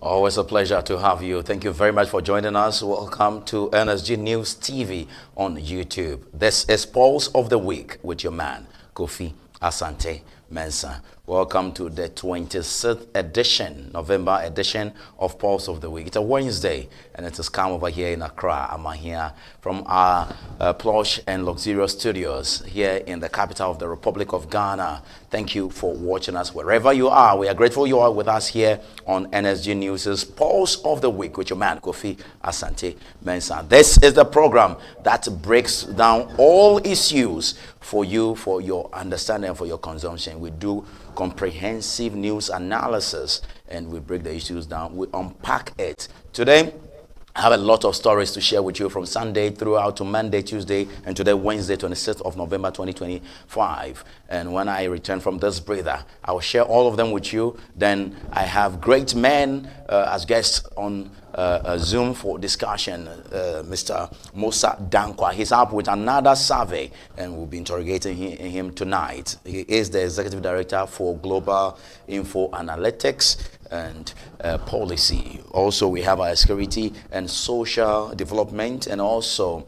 Always a pleasure to have you. Thank you very much for joining us. Welcome to NSG News TV on YouTube. This is Pulse of the Week with your man, Kofi Asante Mensah. Welcome to the 26th edition, November edition of Pulse of the Week. It's a Wednesday, and it is calm over here in Accra. I'm here from our plush and luxurious studios here in the capital of the Republic of Ghana. Thank you for watching us wherever you are. We are grateful you are with us here on NSG News' Pulse of the Week with your man, Kofi Asante Mensah. This is the program that breaks down all issues for you, for your understanding, and for your consumption. We do comprehensive news analysis and we break the issues down. We unpack it. Today, I have a lot of stories to share with you from Sunday throughout to Monday, Tuesday, and today, Wednesday, 26th of November, 2025. And when I return from this breather, I will share all of them with you. Then I have great men as guests on Zoom for discussion. Mr. Mussa Dankwah, he's up with another survey, and we'll be interrogating him tonight. He is the Executive Director for Global InfoAnalytics and policy. Also, we have our security and social development, and also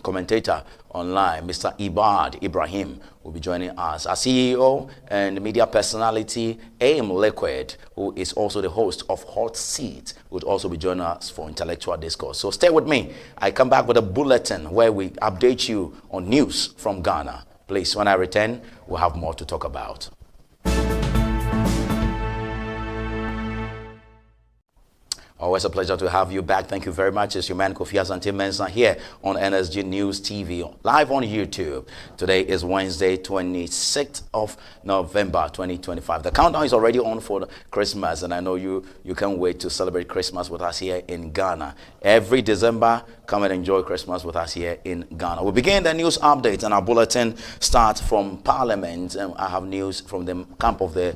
commentator online, Mr. Irbad, Ibrahim, will be joining us. Our CEO and media personality, Eamn Liquid, who is also the host of Hot Seat, would also be joining us for intellectual discourse. So stay with me. I come back with a bulletin where we update you on news from Ghana. Please, when I return, we'll have more to talk about. Always a pleasure to have you back. Thank you very much. It's your man Kofi Asante Mensah here on NSG News TV, live on YouTube. Today is Wednesday, 26th of November, 2025. The countdown is already on for Christmas, and I know you can't wait to celebrate Christmas with us here in Ghana. Every December, come and enjoy Christmas with us here in Ghana. We begin the news update, and our bulletin starts from Parliament. And I have news from the camp of the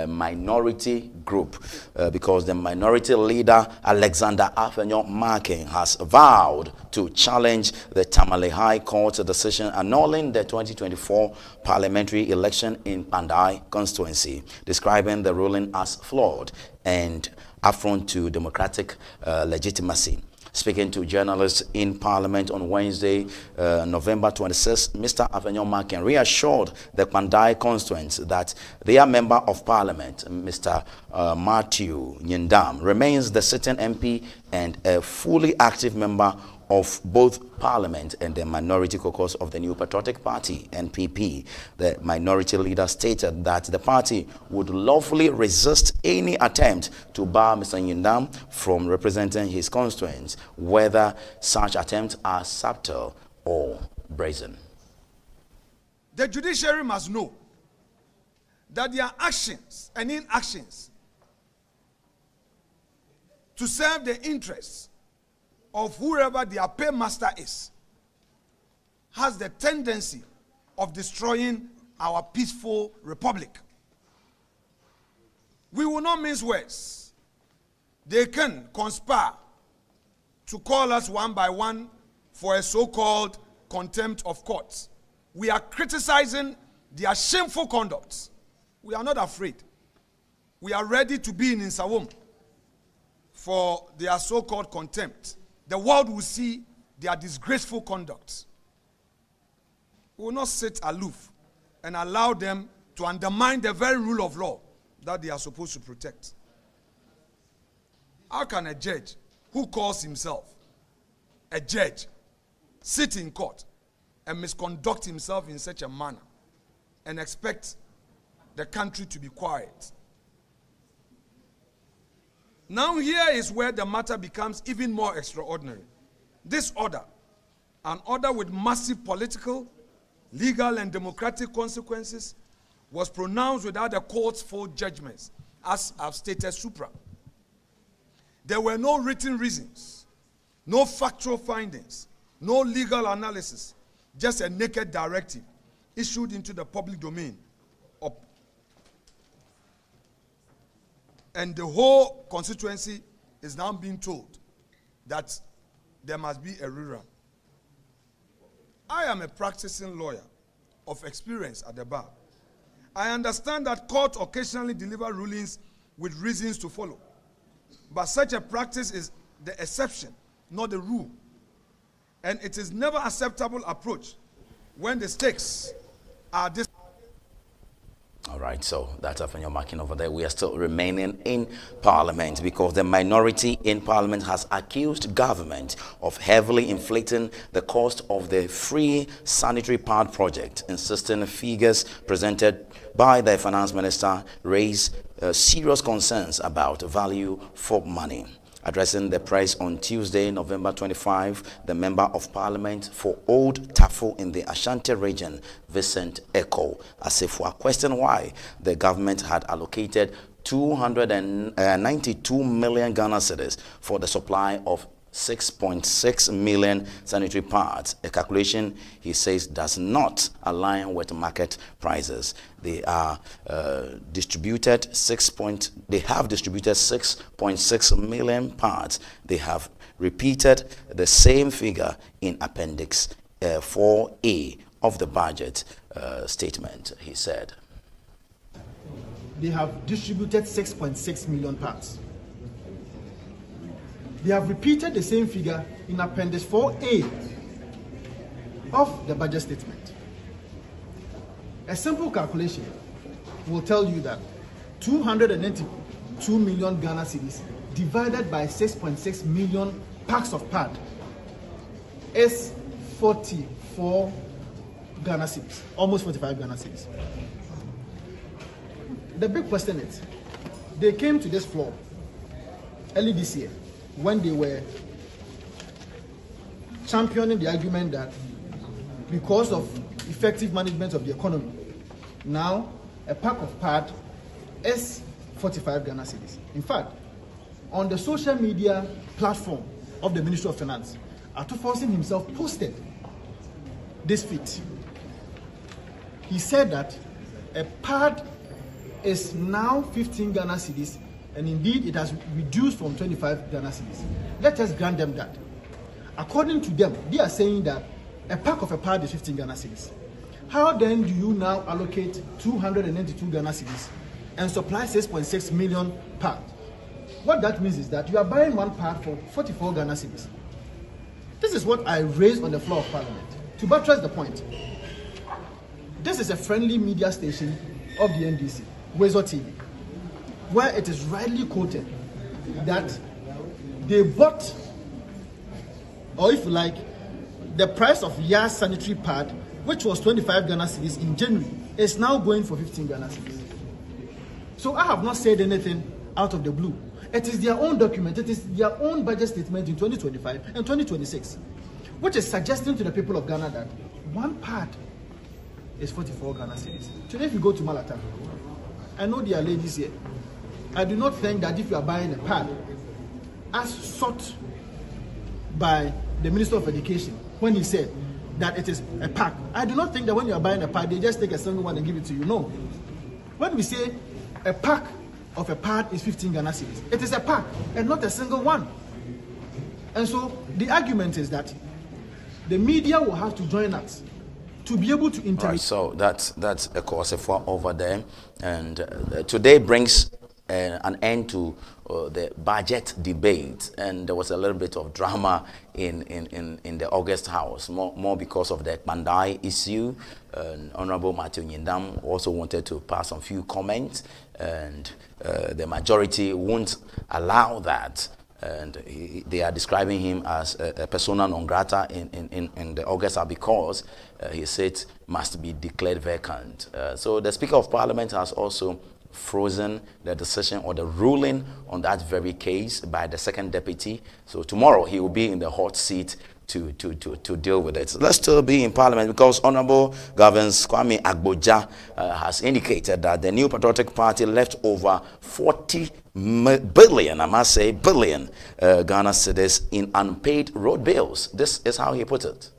minority group because the minority leader Alexander Afenyo-Markin has vowed to challenge the Tamale High Court's decision annulling the 2024 parliamentary election in Pandai constituency, describing the ruling as flawed and affront to democratic legitimacy. Speaking to journalists in Parliament on Wednesday, November 26, Mr. Afenyo-Markin reassured the Pandai constituents that their member of Parliament, Mr. Matthew Nyindam, remains the sitting MP and a fully active member of both Parliament and the minority caucus of the New Patriotic Party, NPP. The minority leader stated that the party would lawfully resist any attempt to bar Mr. Nyindam from representing his constituents, whether such attempts are subtle or brazen. The judiciary must know that their actions and inactions to serve the interests of whoever their paymaster is has the tendency of destroying our peaceful republic. We will not mince words. They can conspire to call us one by one for a so-called contempt of courts. We are criticizing their shameful conduct. We are not afraid. We are ready to be in Insawam for their so-called contempt. The world will see their disgraceful conduct. We will not sit aloof and allow them to undermine the very rule of law that they are supposed to protect. How can a judge who calls himself a judge sit in court and misconduct himself in such a manner and expect the country to be quiet? Now here is where the matter becomes even more extraordinary. This order, an order with massive political, legal, and democratic consequences, was pronounced without the court's full judgments, as I've stated supra. There were no written reasons, no factual findings, no legal analysis, just a naked directive issued into the public domain. And the whole constituency is now being told that there must be a rerun. I am a practicing lawyer of experience at the bar. I understand that courts occasionally deliver rulings with reasons to follow. But such a practice is the exception, not the rule. And it is never acceptable approach when the stakes are this. All right, so that's up on your marking over there. We are still remaining in Parliament because the minority in Parliament has accused government of heavily inflating the cost of the free sanitary pad project, insisting figures presented by the finance minister raise serious concerns about value for money. Addressing the press on Tuesday, November 25, the Member of Parliament for Old Tafo in the Ashanti region, Vincent Echo Asifwa, questioned why the government had allocated 292 million Ghana cedis for the supply of 6.6 million sanitary pads, a calculation he says does not align with market prices. They are distributed 6.6 million pads. They have repeated the same figure in Appendix 4A of the budget statement, he said. They have distributed 6.6 million pads. They have repeated the same figure in Appendix 4A of the budget statement. A simple calculation will tell you that 292 million Ghana cedis divided by 6.6 million packs of pad is 44 Ghana cedis, almost 45 Ghana cedis. The big question is, they came to this floor early this year when they were championing the argument that because of effective management of the economy, now a pack of pad is 45 Ghana cedis. In fact, on the social media platform of the Ministry of Finance, Atuforsin himself posted this feat. He said that a pad is now 15 Ghana cedis, and indeed it has reduced from 25 Ghana cedis. Let us grant them that. According to them, they are saying that a pack of a pad is 15 Ghana cedis. How then do you now allocate 292 Ghana cedis and supply 6.6 million pads? What that means is that you are buying one pad for 44 Ghana cedis. This is what I raised on the floor of Parliament. To buttress the point, this is a friendly media station of the NDC, Wezo TV, where it is rightly quoted that they bought, or if you like, the price of Yas sanitary pad, which was 25 Ghana cedis in January, is now going for 15 Ghana cedis. So I have not said anything out of the blue. It is their own document, it is their own budget statement in 2025 and 2026, which is suggesting to the people of Ghana that one pad is 44 Ghana cedis. Today if you go to Malata, I know there are ladies here. I do not think that if you are buying a pad, as sought by the Minister of Education when he said that it is a pack, I do not think that when you are buying a pad, they just take a single one and give it to you. No. When we say a pack of a pad is 15 Ghana cedis, it is a pack and not a single one. And so the argument is that the media will have to join us to be able to intervene. Right, so that's a course for over there, and today brings an end to the budget debate, and there was a little bit of drama in the August House, more because of the Bandai issue. Honorable Matthew Nyindam also wanted to pass on few comments, and the majority won't allow that. And they are describing him as a persona non grata in the August House because he said must be declared vacant. So the Speaker of Parliament has also frozen the decision or the ruling on that very case by the second deputy. So tomorrow he will be in the hot seat to deal with it. So let's still be in Parliament because Honorable Governors Kwame Agboja has indicated that the New Patriotic Party left over 40 billion, I must say billion, Ghana cedis in unpaid road bills. This is how he put it.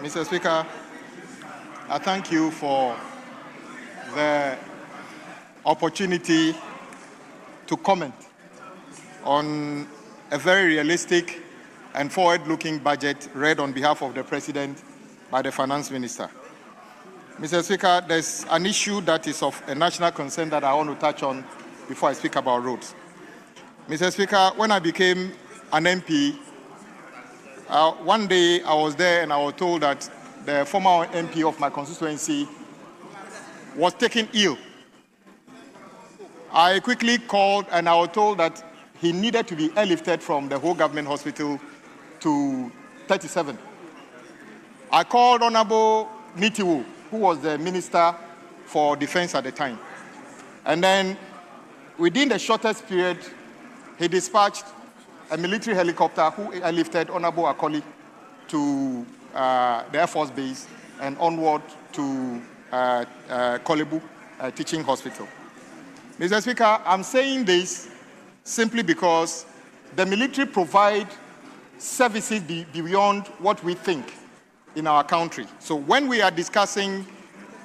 Mr. Speaker, I thank you for the opportunity to comment on a very realistic and forward-looking budget read on behalf of the President by the Finance Minister. Mr. Speaker, there's an issue that is of a national concern that I want to touch on before I speak about roads. Mr. Speaker, when I became an MP, one day I was there and I was told that the former MP of my constituency was taken ill. I quickly called and I was told that he needed to be airlifted from the whole government hospital to 37. I called Honorable Nitiwu, who was the Minister for Defense at the time. And then within the shortest period, he dispatched a military helicopter who airlifted Honorable Akoli to the Air Force Base and onward to Kolebu Teaching Hospital. Mr. Speaker, I'm saying this simply because the military provide services beyond what we think in our country. So when we are discussing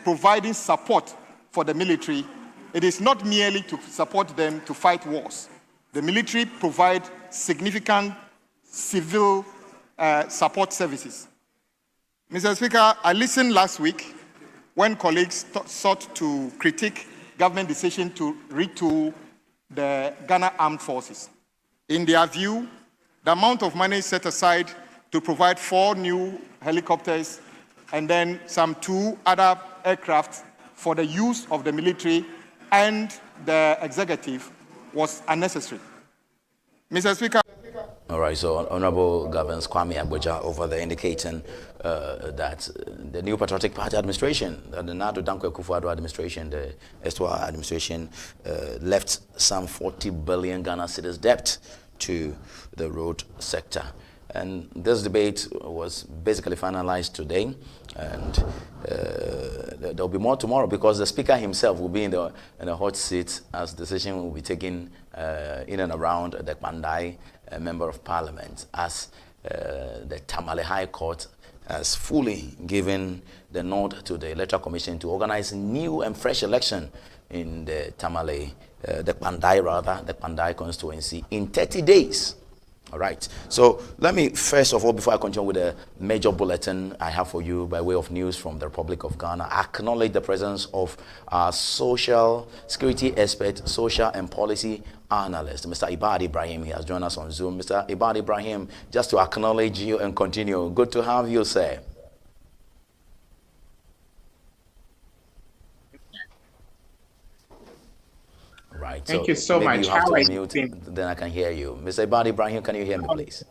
providing support for the military, it is not merely to support them to fight wars. The military provide significant civil support services. Mr. Speaker, I listened last week when colleagues sought to critique government decision to retool the Ghana Armed Forces. In their view, the amount of money set aside to provide 4 new helicopters and then some 2 other aircraft for the use of the military and the executive was unnecessary. Mr. Speaker. All right, so Honorable Governor Kwame Agboja over there indicating that the new Patriotic Party administration, the Nadu Dankwah Kufuor administration, the Estoa administration, left some 40 billion Ghana cedis debt to the road sector. And this debate was basically finalized today, and there will be more tomorrow because the Speaker himself will be in a hot seat as decision will be taken in and around the Kwandai Member of Parliament, as the Tamale High Court has fully given the nod to the Electoral Commission to organize a new and fresh election in the Tamale, the Kwandai constituency in 30 days. All right. So let me, first of all, before I continue with the major bulletin I have for you by way of news from the Republic of Ghana, acknowledge the presence of our social security expert, social and policy analyst, Mr. Irbad Ibrahim. He has joined us on Zoom. Mr. Irbad Ibrahim, just to acknowledge you and continue. Good to have you, sir. Right. Thank you so much. You have to unmute, then I can hear you. Mr. Irbad Ibrahim, can you hear me, please?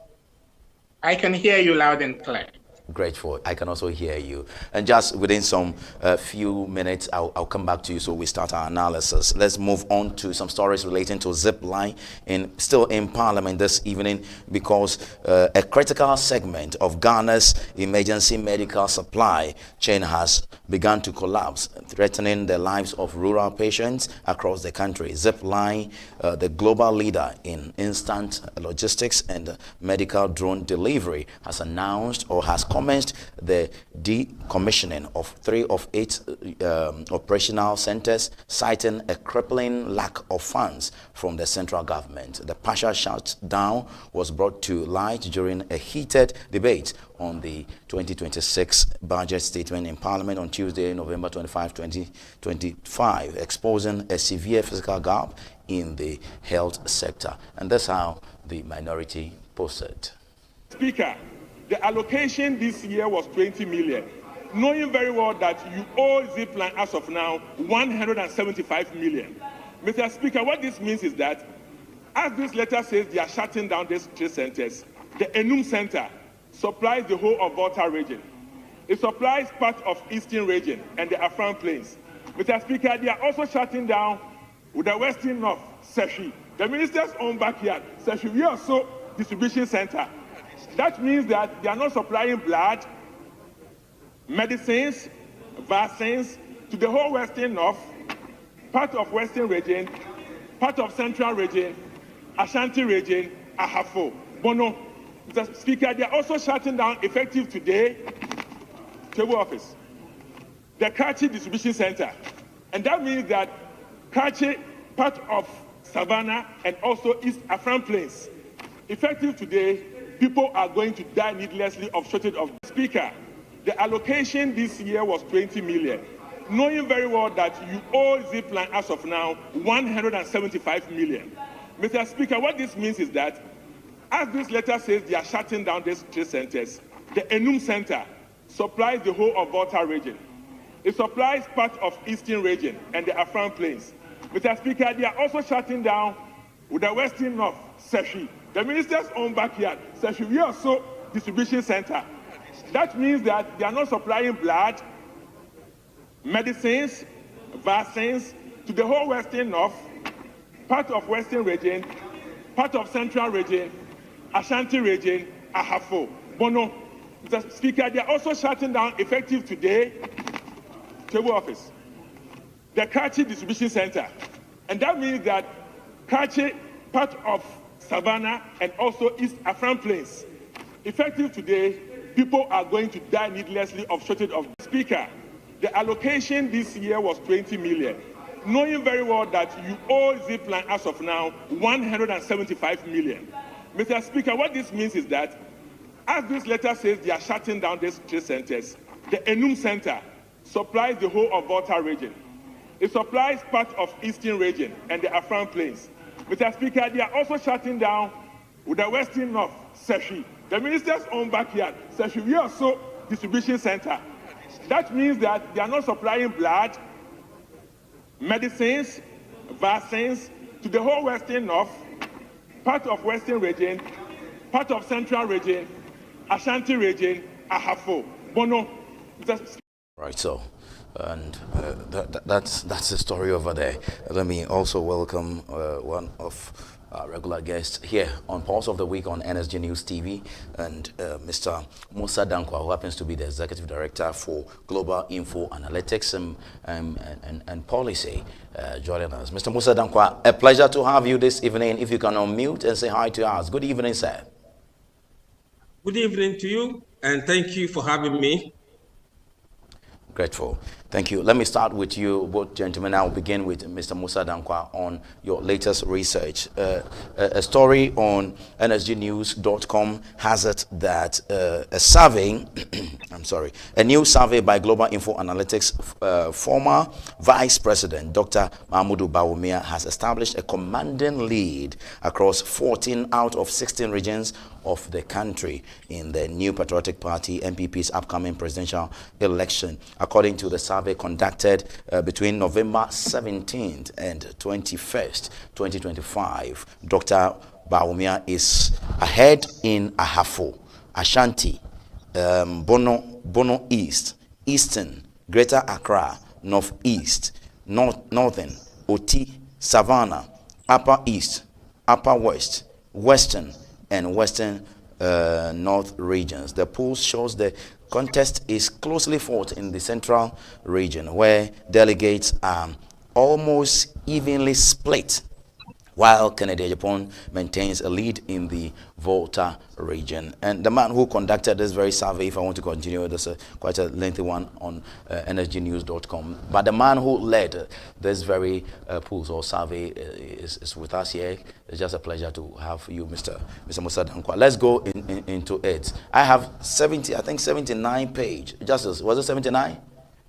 I can hear you loud and clear. Grateful. I can also hear you. And just within some few minutes, I'll come back to you so we start our analysis. Let's move on to some stories relating to zip line still in Parliament this evening, because a critical segment of Ghana's emergency medical supply chain has begun to collapse, threatening the lives of rural patients across the country. Zip line, the global leader in instant logistics and medical drone delivery, has announced or has commenced the decommissioning of 3 of 8 operational centers, citing a crippling lack of funds from the central government. The partial shutdown was brought to light during a heated debate on the 2026 budget statement in Parliament on Tuesday, November 25, 2025, exposing a severe physical gap in the health sector. And that's how the minority posted. Speaker, the allocation this year was 20 million, knowing very well that you owe Zipline as of now 175 million. Mr. Speaker, what this means is that, as this letter says, they are shutting down these 3 centers. The Eamn Center supplies the whole of Volta region. It supplies part of Eastern region and the Afran Plains. Mr. Speaker, they are also shutting down with the Western North, Seshi, the minister's own backyard, Seshi. We also distribution center. That means that they are not supplying blood, medicines, vaccines to the whole Western North, part of Western region, part of Central region, Ashanti region, Ahafo, Bono. Mr. Speaker, they are also shutting down, effective today, Table Office, the Kachi Distribution Center. And that means that Kachi, part of Savannah, and also East Afran Plains, effective today, people are going to die needlessly of shortage of. Speaker, the allocation this year was 20 million, knowing very well that you owe Zipline as of now 175 million. Mr. Speaker, what this means is that, as this letter says, they are shutting down these 3 centers. The Eamn Center supplies the whole of Volta region. It supplies part of Eastern region and the Afram Plains. Mr. Speaker, they are also shutting down with the Western North, Seshi, the minister's own backyard, Seshi. We also distribution center. That means that they are not supplying blood, medicines, vaccines to the whole Western North, part of Western region, part of Central region, Ashanti region, Ahafo, Bono. Mr. Speaker, they are also shutting down, effective today, Table Office, the Kachi Distribution Center. And that means that Kachi, part of Savannah, and also East Afram Plains, effective today, people are going to die needlessly of shortage of. Speaker, the allocation this year was 20 million, knowing very well that you owe Zipline as of now 175 million. Mr. Speaker, what this means is that, as this letter says, they are shutting down these 3 centers. The Eamn Center supplies the whole of Volta region. It supplies part of Eastern region and the Afram Plains. Mr. Speaker, they are also shutting down with the Western North, Seshi, the minister's own backyard, Seshi. We also distribution center. That means that they are not supplying blood, medicines, vaccines to the whole Western North, part of Western region, part of Central region, Ashanti region, Ahafo, Bono. Right, so, and that's the story over there. Let me also welcome one of our regular guests here on Pulse of the Week on NSG News TV, and Mr. Mussa Dankwah, who happens to be the Executive Director for Global InfoAnalytics and Policy, joining us. Mr. Mussa Dankwah, a pleasure to have you this evening. If you can unmute and say hi to us. Good evening, sir. Good evening to you, and thank you for having me. Grateful. Thank you. Let me start with you, both gentlemen. I'll begin with Mr. Mussa Dankwah on your latest research. A story on nsgnews.com has it that a survey, a new survey by Global InfoAnalytics former Vice President Dr. Bawumia has established a commanding lead across 14 out of 16 regions of the country in the New Patriotic Party NPP's upcoming presidential election. According to the survey conducted between November 17th and 21st, 2025, Dr. Bawumia is ahead in Ahafo, Ashanti, Bono East, Eastern, Greater Accra, Northeast, Northern, Oti, Savannah, Upper East, Upper West, Western, and Western North regions. The poll shows the contest is closely fought in the Central region, where delegates are almost evenly split, while Kennedy Japan maintains a lead in the Volta region. And the man who conducted this very survey, if I want to continue, there's quite a lengthy one on nsgnews.com, but the man who led this very polls or survey is with us here. It's just a pleasure to have you, Mr. Mussa Dankwah. Let's go into it. I have 79 page. Justice, was it 79?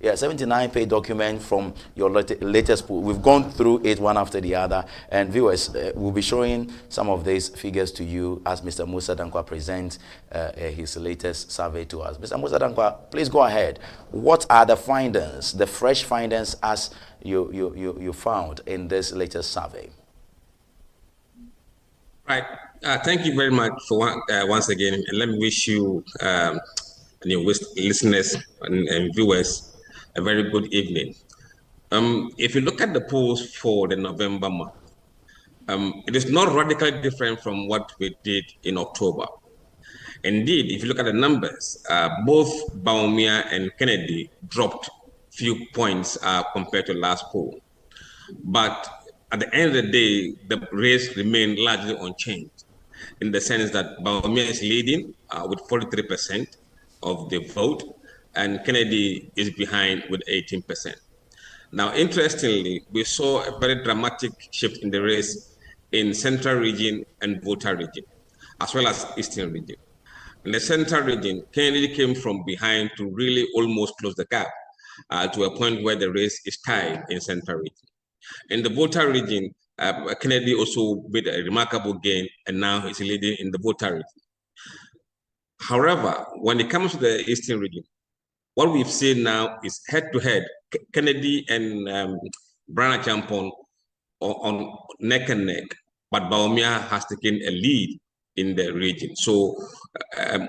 Yeah, 79-page document from your latest poll. We've gone through it one after the other, and viewers will be showing some of these figures to you as Mr. Mussa Dankwah presents his latest survey to us. Mr. Mussa Dankwah, please go ahead. What are the findings, the fresh findings as you found in this latest survey? Right. Thank you very much for once again, and let me wish you and your listeners and viewers a very good evening. If you look at the polls for the November month, it is not radically different from what we did in October. Indeed, if you look at the numbers, both Bawumia and Kennedy dropped few points compared to last poll. But at the end of the day, the race remained largely unchanged, in the sense that Bawumia is leading with 43% of the vote, and Kennedy is behind with 18%. Now, interestingly, we saw a very dramatic shift in the race in Central region and Volta region, as well as Eastern region. In the Central region, Kennedy came from behind to really almost close the gap to a point where the race is tied in Central region. In the Volta region, Kennedy also made a remarkable gain, and now he's leading in the voter rate. However, when it comes to the Eastern region, what we've seen now is head-to-head, Kennedy and Brana Champon on neck and neck, but Bawumia has taken a lead in the region. So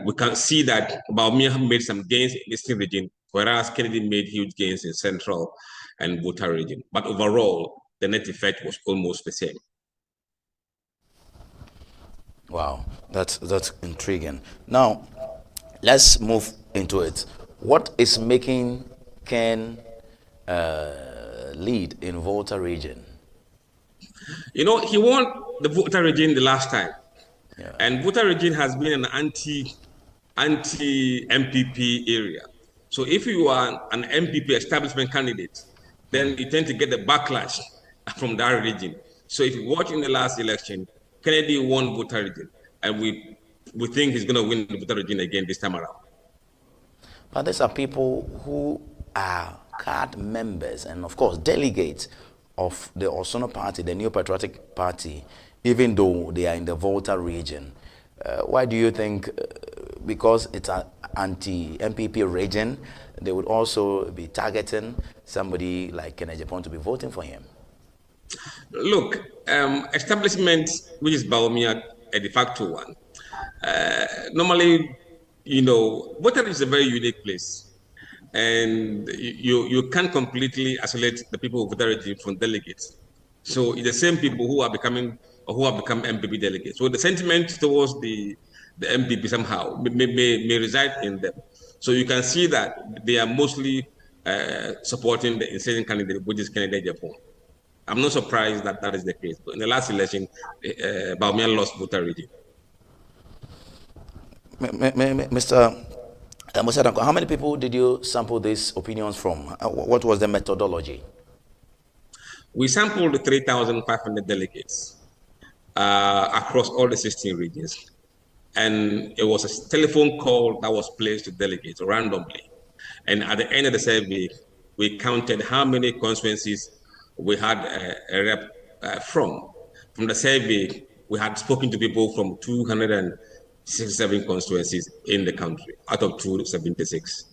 we can see that Bawumia made some gains in the Eastern region, whereas Kennedy made huge gains in Central and voter region. But overall, the net effect was almost the same. Wow, that's intriguing. Now, let's move into it. What is making Ken lead in voter region? You know, he won the voter region the last time. Yeah. And voter region has been an anti-MPP area. So if you are an MPP establishment candidate, then you tend to get the backlash from that region. So if you watch in the last election, Kennedy won voter region, and we think he's going to win the voter region again this time around. But these are people who are card members and, of course, delegates of the Osono Party, the New Patriotic Party, even though they are in the voter region. Why do you think, because it's an anti-MPP region, they would also be targeting somebody like Kennedy Japan to be voting for him? Look, establishment, which is Bawumia, a de facto one, normally, you know, voter is a very unique place. And you can't completely isolate the people who voted from delegates. So it's the same people who are becoming or who have become MPP delegates. So the sentiment towards the MPP somehow may reside in them. So you can see that they are mostly supporting the insurgent candidate, which is Kennedy Japan. I'm not surprised that that is the case. But in the last election, Bawumia lost voter region. Mr. Mussa, how many people did you sample these opinions from? What was the methodology? We sampled 3,500 delegates across all the 16 regions. And it was a telephone call that was placed to delegates randomly. And at the end of the survey, we counted how many constituencies we had a rep from. From the survey, we had spoken to people from 267 constituencies in the country out of 276.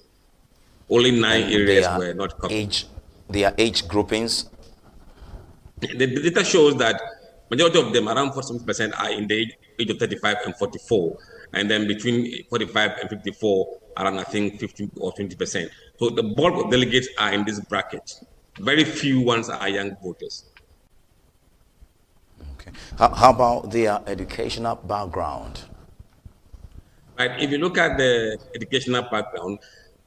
Only 9 areas were not covered. Their age groupings? The data shows that majority of them, around 47%, are in the age of 35 and 44. And then between 45 and 54, around, I think, 15 or 20%. So the bulk of delegates are in this bracket. Very few ones are young voters. Okay. How about their educational background? Right. If you look at the educational background,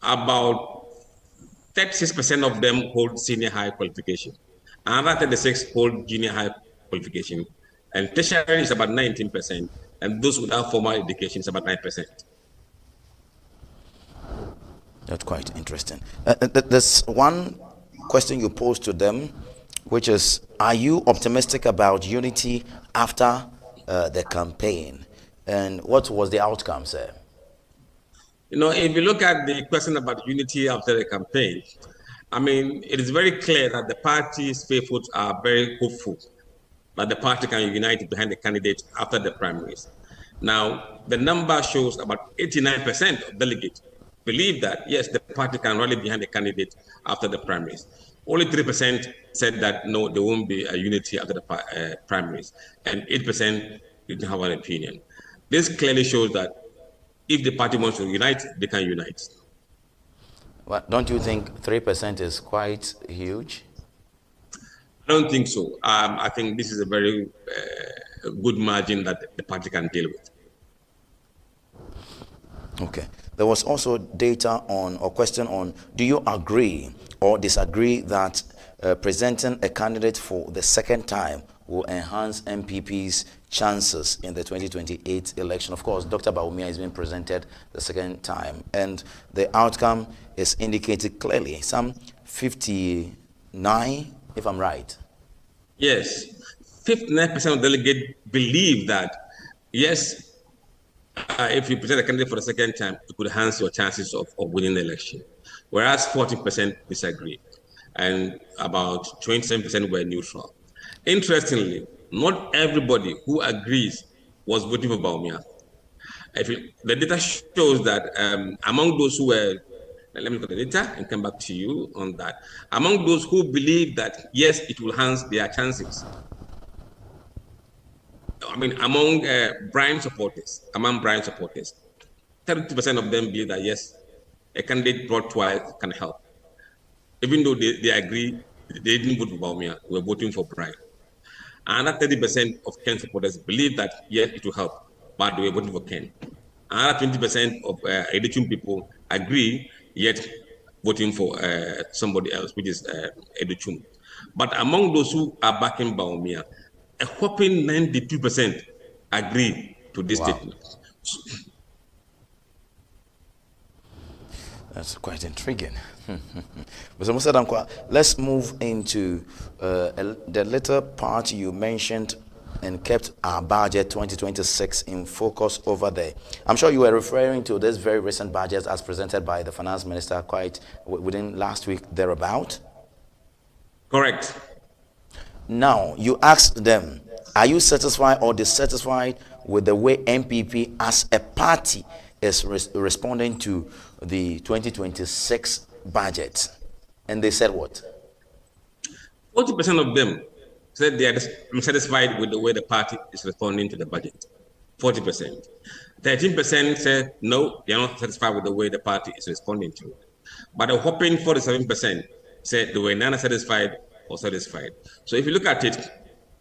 about 36% of them hold senior high qualification. Another 36 hold junior high qualification. And tertiary is about 19%. And those without formal education is about 9%. That's quite interesting. There's one question you posed to them, which is, are you optimistic about unity after the campaign? And what was the outcome, sir? You know, if you look at the question about unity after the campaign, I mean, it is very clear that the party's faithful are very hopeful that the party can unite behind the candidate after the primaries. Now, the number shows about 89% of delegates believe that, yes, the party can rally behind the candidate after the primaries. Only 3% said that, no, there won't be a unity after the primaries. And 8% didn't have an opinion. This clearly shows that if the party wants to unite, they can unite. Well, don't you think 3% is quite huge? I don't think so. I think this is a very good margin that the party can deal with. Okay. There was also data on, or question on, do you agree or disagree that presenting a candidate for the second time will enhance MPP's chances in the 2028 election? Of course, Dr. Bawumia is being presented the second time, and the outcome is indicated clearly. Some 59, if I'm right. Yes, 59% of delegates believe that, yes, if you present a candidate for the second time, it could enhance your chances of winning the election. Whereas 40% disagree, and about 27% were neutral. Interestingly, not everybody who agrees was voting for Bawumia. The data shows that among those who were, let me look at the data and come back to you on that. Among those who believe that, yes, it will enhance their chances, I mean, among Brian supporters, 32% of them believe that, yes, a candidate brought twice can help. Even though they agree, they didn't vote for Bawumia, they were voting for Brian. Another 30% of Ken supporters believe that, yes, it will help, but they were voting for Ken. Another 20% of Edichum people agree, yet voting for somebody else, which is Edichum. But among those who are backing Bawumia, a whopping 92% agree to this statement. That's quite intriguing. Mr. Mussa Dankwah, let's move into the little part you mentioned and kept our budget 2026 in focus over there. I'm sure you were referring to this very recent budget as presented by the finance minister quite within last week thereabout. Correct. Now, you asked them, are you satisfied or dissatisfied with the way MPP as a party is responding to the 2026 budget? And they said what? 40% of them said they are unsatisfied with the way the party is responding to the budget. 40%. 13% said no, they are not satisfied with the way the party is responding to it. But a whopping 47% said they were neither satisfied or satisfied. So if you look at it,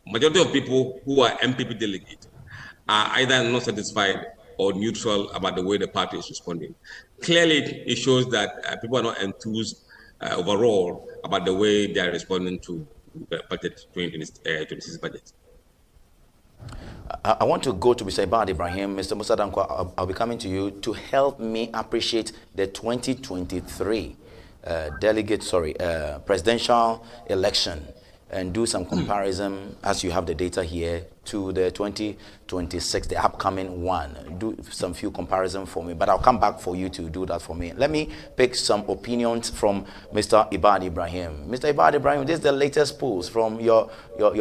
majority of people who are MPP delegates are either not satisfied or neutral about the way the party is responding. Clearly, it shows that people are not enthused overall about the way they are responding to the budget 2026 budget. I want to go to Mr. Ibrahim. Mr. Mussa Dankwah, I'll be coming to you to help me appreciate the 2023 presidential election and do some comparison as you have the data here to the 2026, the upcoming one. Do some few comparison for me, but I'll come back for you to do that for me. Let me pick some opinions from Mr. Ibrahim. Mr. Ibrahim, this is the latest polls from your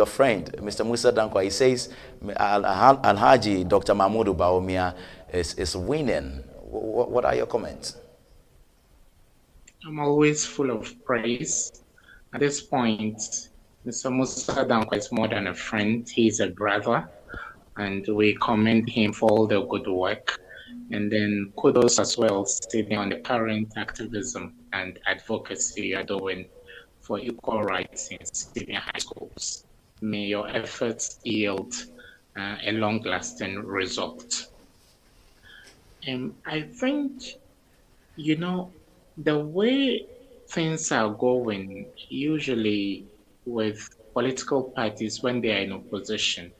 friend, Mr. Mussa Dankwah. He says Alhaji Dr. Mahmoud Bawumia is winning. What are your comments? I'm always full of praise. At this point, Mr. Mussa Dankwah is more than a friend. He's a brother, and we commend him for all the good work. And then kudos as well, sitting on the current activism and advocacy you're doing for equal rights in senior high schools. May your efforts yield a long-lasting result. I think, the way things are going, usually with political parties when they are in opposition,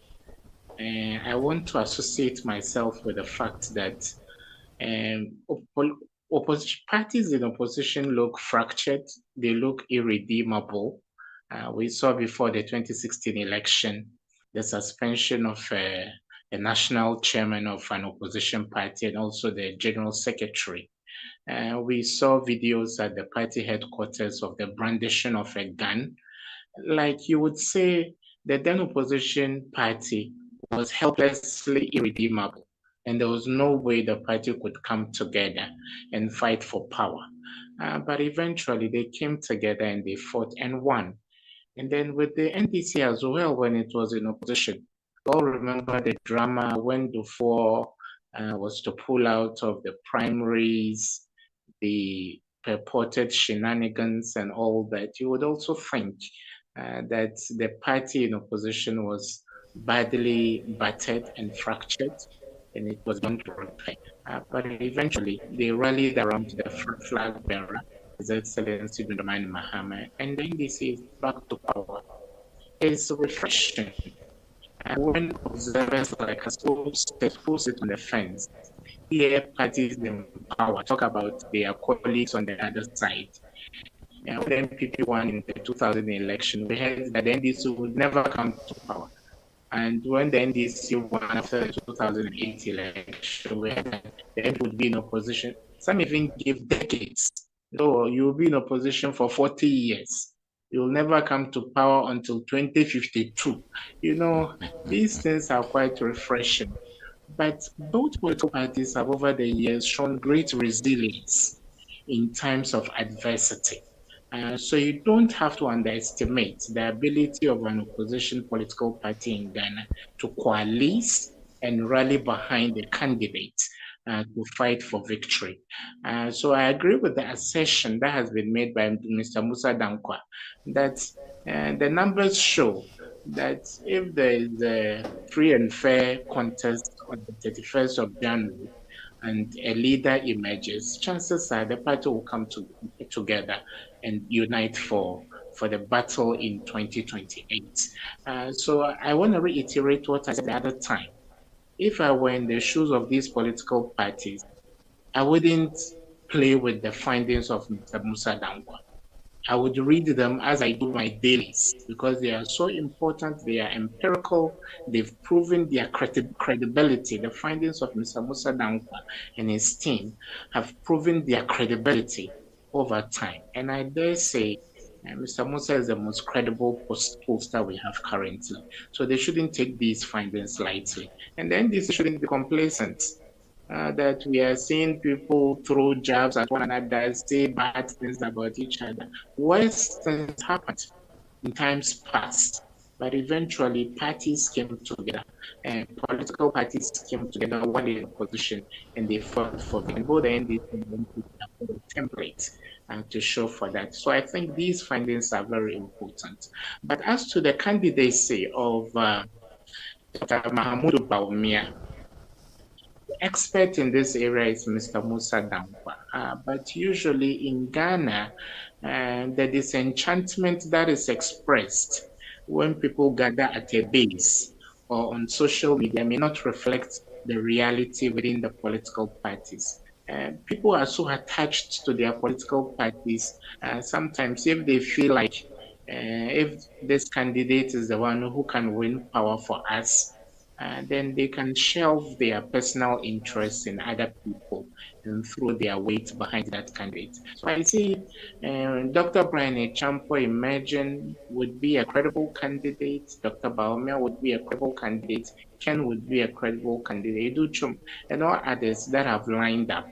I want to associate myself with the fact that parties in opposition look fractured, they look irredeemable. We saw before the 2016 election, the suspension of a national chairman of an opposition party and also the general secretary. We saw videos at the party headquarters of the brandishing of a gun. Like you would say, the then opposition party was helplessly irredeemable, and there was no way the party could come together and fight for power. But eventually they came together and they fought and won. And then with the NDC as well, when it was in opposition, we all remember the drama when Dufour was to pull out of the primaries, the purported shenanigans and all that. You would also think that the party in opposition was badly battered and fractured, and it was bound to repair. But eventually, they rallied around the flag bearer, His Excellency Ibrahim Mahama, and the NDC is back to power. It's refreshing. And when observers like us who sit on the fence hear parties in power talk about their colleagues on the other side, when the MPP won in the 2000 election, we heard that the NDC would never come to power. And when the NDC won after the 2008 election, we heard that the MP would be in opposition. Some even give decades. So you'll be in opposition for 40 years. You'll never come to power until 2052. You know, these things are quite refreshing. But both political parties have over the years shown great resilience in times of adversity. So you don't have to underestimate the ability of an opposition political party in Ghana to coalesce and rally behind a candidate to fight for victory. So I agree with the assertion that has been made by Mr. Mussa Dankwah that the numbers show that if there is a free and fair contest on the 31st of January and a leader emerges, chances are the party will come together and unite for the battle in 2028. So I want to reiterate what I said the other time. If I were in the shoes of these political parties, I wouldn't play with the findings of Mr. Mussa Dankwah. I would read them as I do my dailies because they are so important. They are empirical. They've proven their credibility. The findings of Mr. Mussa Dankwah and his team have proven their credibility over time. And I dare say Mr. Mussa is the most credible pollster we have currently. So they shouldn't take these findings lightly. And then this shouldn't be complacent. That we are seeing people throw jabs at one another, say bad things about each other. Worse things happened in times past, but eventually parties came together, and political parties came together, one in opposition, and they fought for them. Both the NDC and the template to show for that. So I think these findings are very important. But as to the candidacy of Dr. Bawumia, expert in this area is Mr. Mussa Dankwah. But usually in Ghana, the disenchantment that is expressed when people gather at a base or on social media may not reflect the reality within the political parties. People are so attached to their political parties. Sometimes if they feel like if this candidate is the one who can win power for us, then they can shelve their personal interests in other people and throw their weight behind that candidate. So I see Dr. Brian Echampo emerging would be a credible candidate. Dr. Bawumia would be a credible candidate. Ken would be a credible candidate. Educhum and all others that have lined up.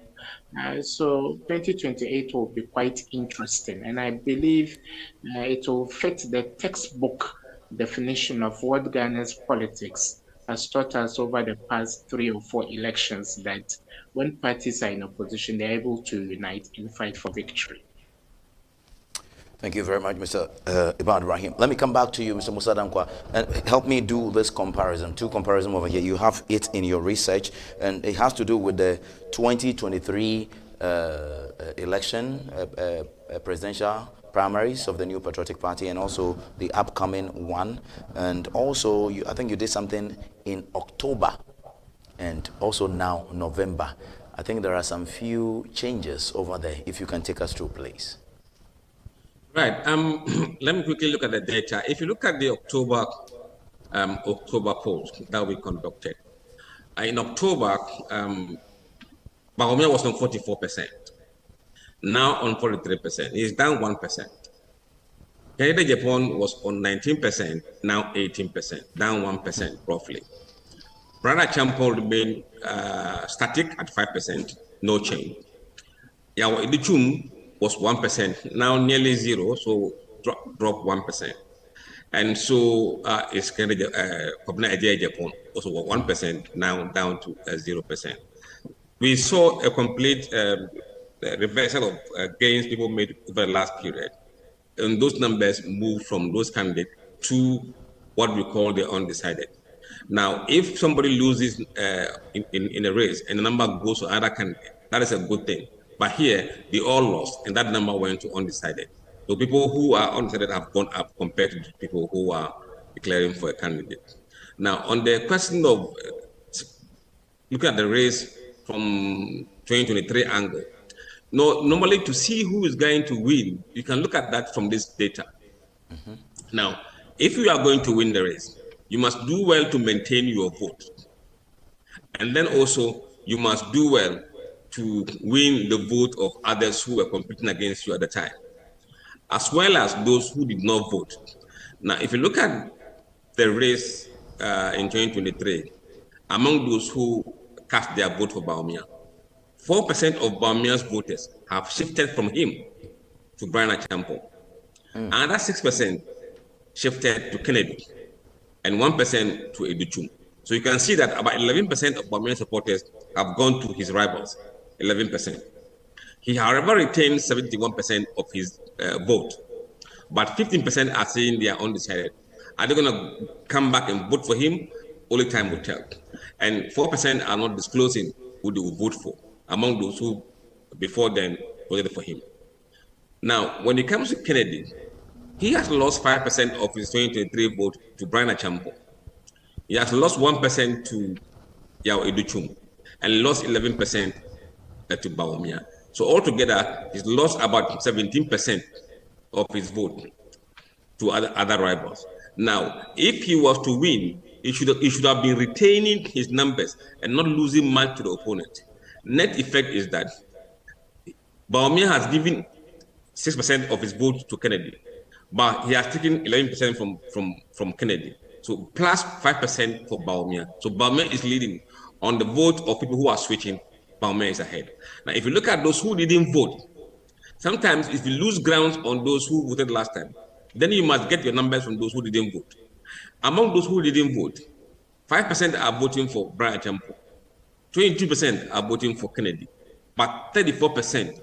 So 2028 will be quite interesting. And I believe it will fit the textbook definition of what Ghana's politics has taught us over the past 3 or 4 elections, that when parties are in opposition, they're able to unite and fight for victory. Thank you very much, Mr. Ibrahim. Let me come back to you, Mr. Mussa Dankwah, and help me do this comparison. 2 comparisons over here. You have it in your research, and it has to do with the 2023 election, presidential primaries of the New Patriotic Party, and also the upcoming one. And also, I think you did something in October, and also now November. I think there are some few changes over there. If you can take us through, please. Right. Let me quickly look at the data. If you look at the October polls that we conducted, in October, Bawumia was on 44%. Now on 43%. It's down 1%. Canada Japan was on 19%, now 18%, down 1% roughly. Brother Champo remained static at 5%, no change. Yawo Idichum was 1%, now nearly 0, so drop 1%. And so it's Canada Japan also 1%, now down to 0%. We saw a complete reversal of gains people made over the last period. And those numbers move from those candidates to what we call the undecided. Now, if somebody loses in a race and the number goes to other candidate, that is a good thing. But here, they all lost, and that number went to undecided. So people who are undecided have gone up compared to people who are declaring for a candidate. Now, on the question of looking at the race from 2023 angle, normally to see who is going to win, you can look at that from this data. Mm-hmm. Now, if you are going to win the race, you must do well to maintain your vote. And then also, you must do well to win the vote of others who were competing against you at the time. as well as those who did not vote. Now, if you look at the race in 2023, among those who cast their vote for Bawumia, 4% of Bawumia's voters have shifted from him to Brian Achampo. Another 6% shifted to Kennedy, and 1% to Educhum. So you can see that about 11% of Bawumia supporters have gone to his rivals, 11%. He, however, retained 71% of his vote, but 15% are saying they are undecided. Are they going to come back and vote for him? Only time will tell. And 4% are not disclosing who they will vote for among those who, before then, voted for him. Now, when it comes to Kennedy, he has lost 5% of his 2023 vote to Brian Achampo. He has lost 1% to Yao Educhum and lost 11% to Bawumia. So altogether, he's lost about 17% of his vote to other rivals. Now, if he was to win, he should have been retaining his numbers and not losing much to the opponent. Net effect is that Bawumia has given 6% of his vote to Kennedy, but he has taken 11% from Kennedy. So plus 5% for Bawumia. So Bawumia is leading on the vote of people who are switching. Bawumia is ahead. Now, if you look at those who didn't vote, sometimes if you lose grounds on those who voted last time, then you must get your numbers from those who didn't vote. Among those who didn't vote, 5% are voting for Brian Achampo, 22% are voting for Kennedy, but 34%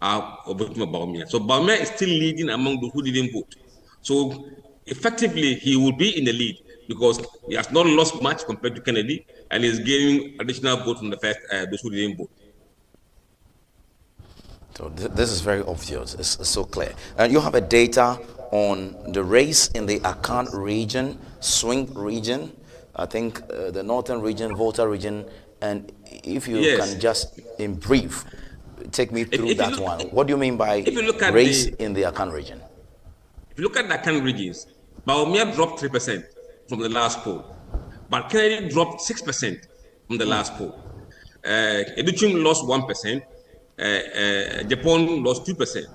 are voting for Bawumia. So Bawumia is still leading among those who didn't vote. So effectively, he will be in the lead because he has not lost much compared to Kennedy, and is gaining additional votes from the first those who didn't vote. So this is very obvious. It's so clear. And you have a data on the race in the Akan region, swing region, I think the northern region, Volta region, and if you can just in brief take me through that one. What do you mean by race in the Akan region? If you look at the Akan regions, Bawumia dropped 3% from the last poll, but Kennedy dropped 6% from the last poll. Educhum lost 1%, Japan lost 2%.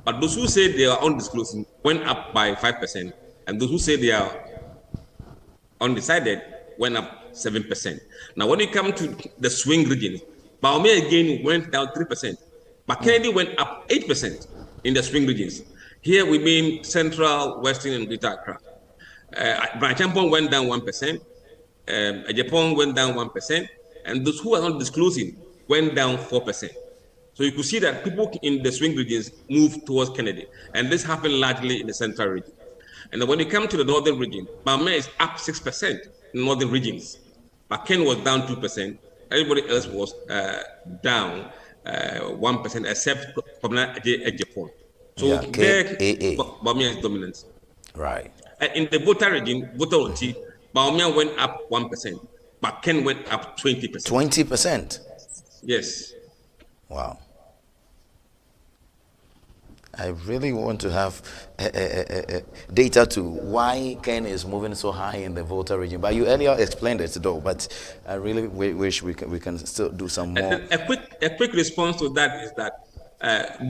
But those who say they are undisclosed went up by 5%, and those who say they are undecided went up 7%. Now, when you come to the swing regions, Bawumia again went down 3%, but Kennedy went up 8% in the swing regions. Here we mean Central, Western, and Greater Accra. Brian Achampo went down 1%, Japan went down 1%, and those who are not disclosing went down 4%. So you could see that people in the swing regions moved towards Kennedy, and this happened largely in the central region. And then when you come to the northern region, Bawumia is up 6% in northern regions, but Ken was down 2%. Everybody else was down 1%, except Japan. So there, Bawumia is dominant. Right. In the Volta region, Bawumia went up 1%, but Ken went up 20%. 20%? Yes. Wow. I really want to have data to why Ken is moving so high in the Volta region. But you earlier explained it though, but I really wish we can still do some more. A quick response to that is that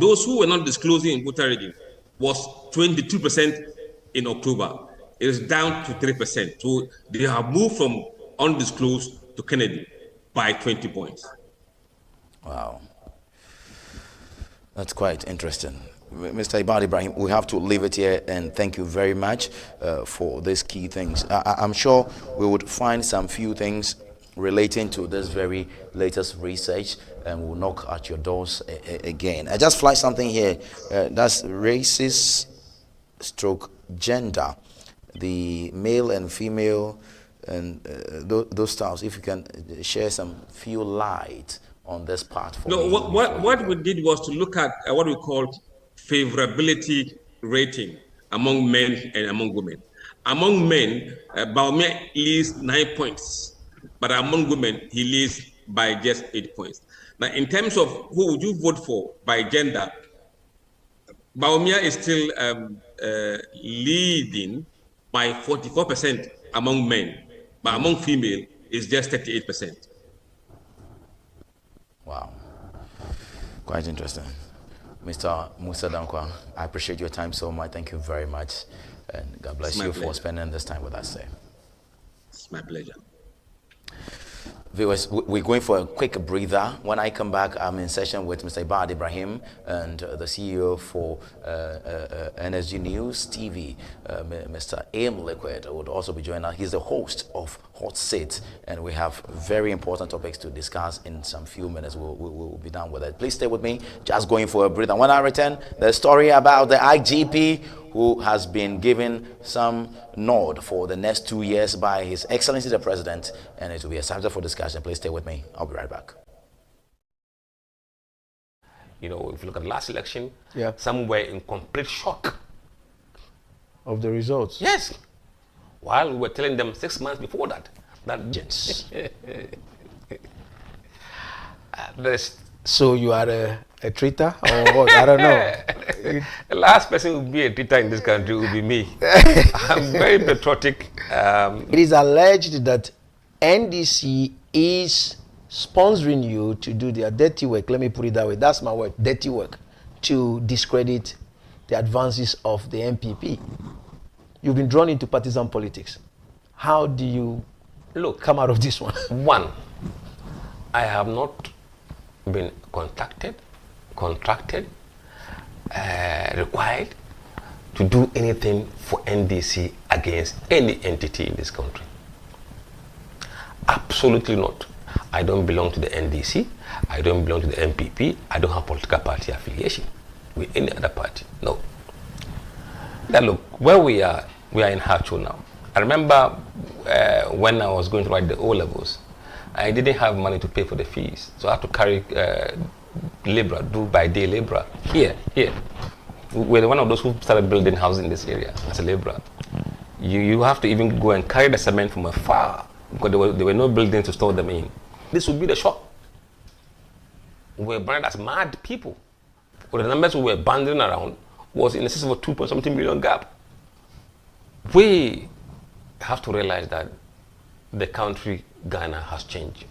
those who were not disclosing in Volta region was 22% in October. It is down to 3%. So they have moved from undisclosed to Kennedy by 20 points. Wow. That's quite interesting. Mr. Ibrahim, we have to leave it here, and thank you very much for these key things. I'm sure we would find some few things relating to this very latest research, and we'll knock at your doors again. I just flash something here. That's racist stroke gender, the male and female, and those styles. If you can share some few light on this part for me. What we did was to look at what we call favorability rating among men and among women. Among men, Bawumia leads 9 points, but among women, he leads by just 8 points. Now, in terms of who would you vote for by gender, Bawumia is still leading by 44% among men, but among female, it's just 38%. Wow, quite interesting. Mr. Mussa Dankwah, I appreciate your time so much. Thank you very much. And God bless you for spending this time with us today. It's my pleasure. Viewers, we're going for a quick breather. When I come back, I'm in session with Mr. Ibrahim and the CEO for NSG News TV, Mr. Eamn Liquid, would also be joining us. He's the host of Hot Seat, and we have very important topics to discuss in some few minutes. We'll be done with it. Please stay with me. Just going for a breather. When I return, the story about the IGP who has been given some nod for the next 2 years by His Excellency the President, and it will be a subject for discussion. Please stay with me. I'll be right back. You know, if you look at the last election, some were in complete shock of the results. Yes. While we were telling them 6 months before that So you are a traitor or what? I don't know. The last person who will be a traitor in this country will be me. I'm very patriotic. It is alleged that NDC is sponsoring you to do their dirty work. Let me put it that way. That's my word, dirty work, to discredit the advances of the MPP. You've been drawn into partisan politics. How do you come out of this one? One, I have not been contracted, required to do anything for NDC against any entity in this country. Absolutely not. I don't belong to the NDC. I don't belong to the MPP. I don't have political party affiliation with any other party. No. Now look, where we are in Hacho now. I remember when I was going to write the O-levels, I didn't have money to pay for the fees. So I had to carry labor, do by day labor here. We're one of those who started building houses in this area as a laborer. You have to even go and carry the cement from afar because there were no buildings to store them in. This would be the shock. We were branded as mad people. But the numbers we were banding around was in excess of a 2.something million gap. We have to realize that the country, Ghana, has changed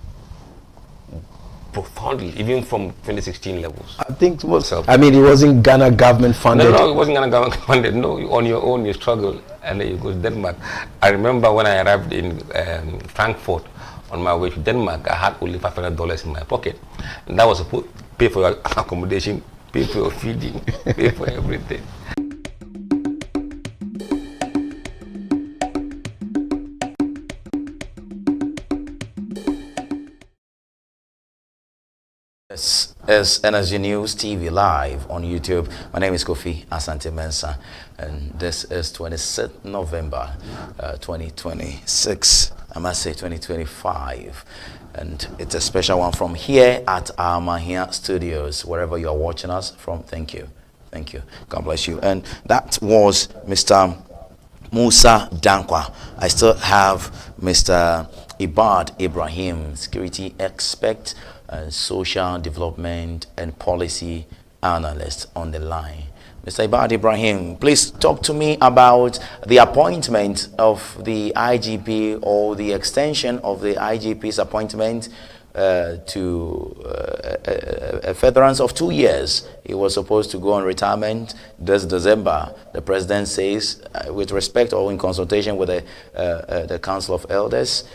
profoundly, even from 2016 levels. I think it wasn't Ghana government funded. No, it wasn't Ghana government funded. No, on your own you struggle, and then you go to Denmark. I remember when I arrived in Frankfurt on my way to Denmark, I had only $500 in my pocket, and that was to pay for your accommodation, pay for your feeding, pay for everything. This is NSG News TV live on YouTube. My name is Kofi Asante Mensah, and this is 26th November 2026. I must say 2025. And it's a special one from here at our Mahia Studios, wherever you are watching us from. Thank you. Thank you. God bless you. And that was Mr. Mussa Dankwah. I still have Mr. Irbad Ibrahim, security expert, social development and policy analyst on the line. Mr. Irbad Ibrahim, please talk to me about the appointment of the IGP or the extension of the IGP's appointment to a furtherance of 2 years. He was supposed to go on retirement this December. The president says, with respect or in consultation with the Council of Elders,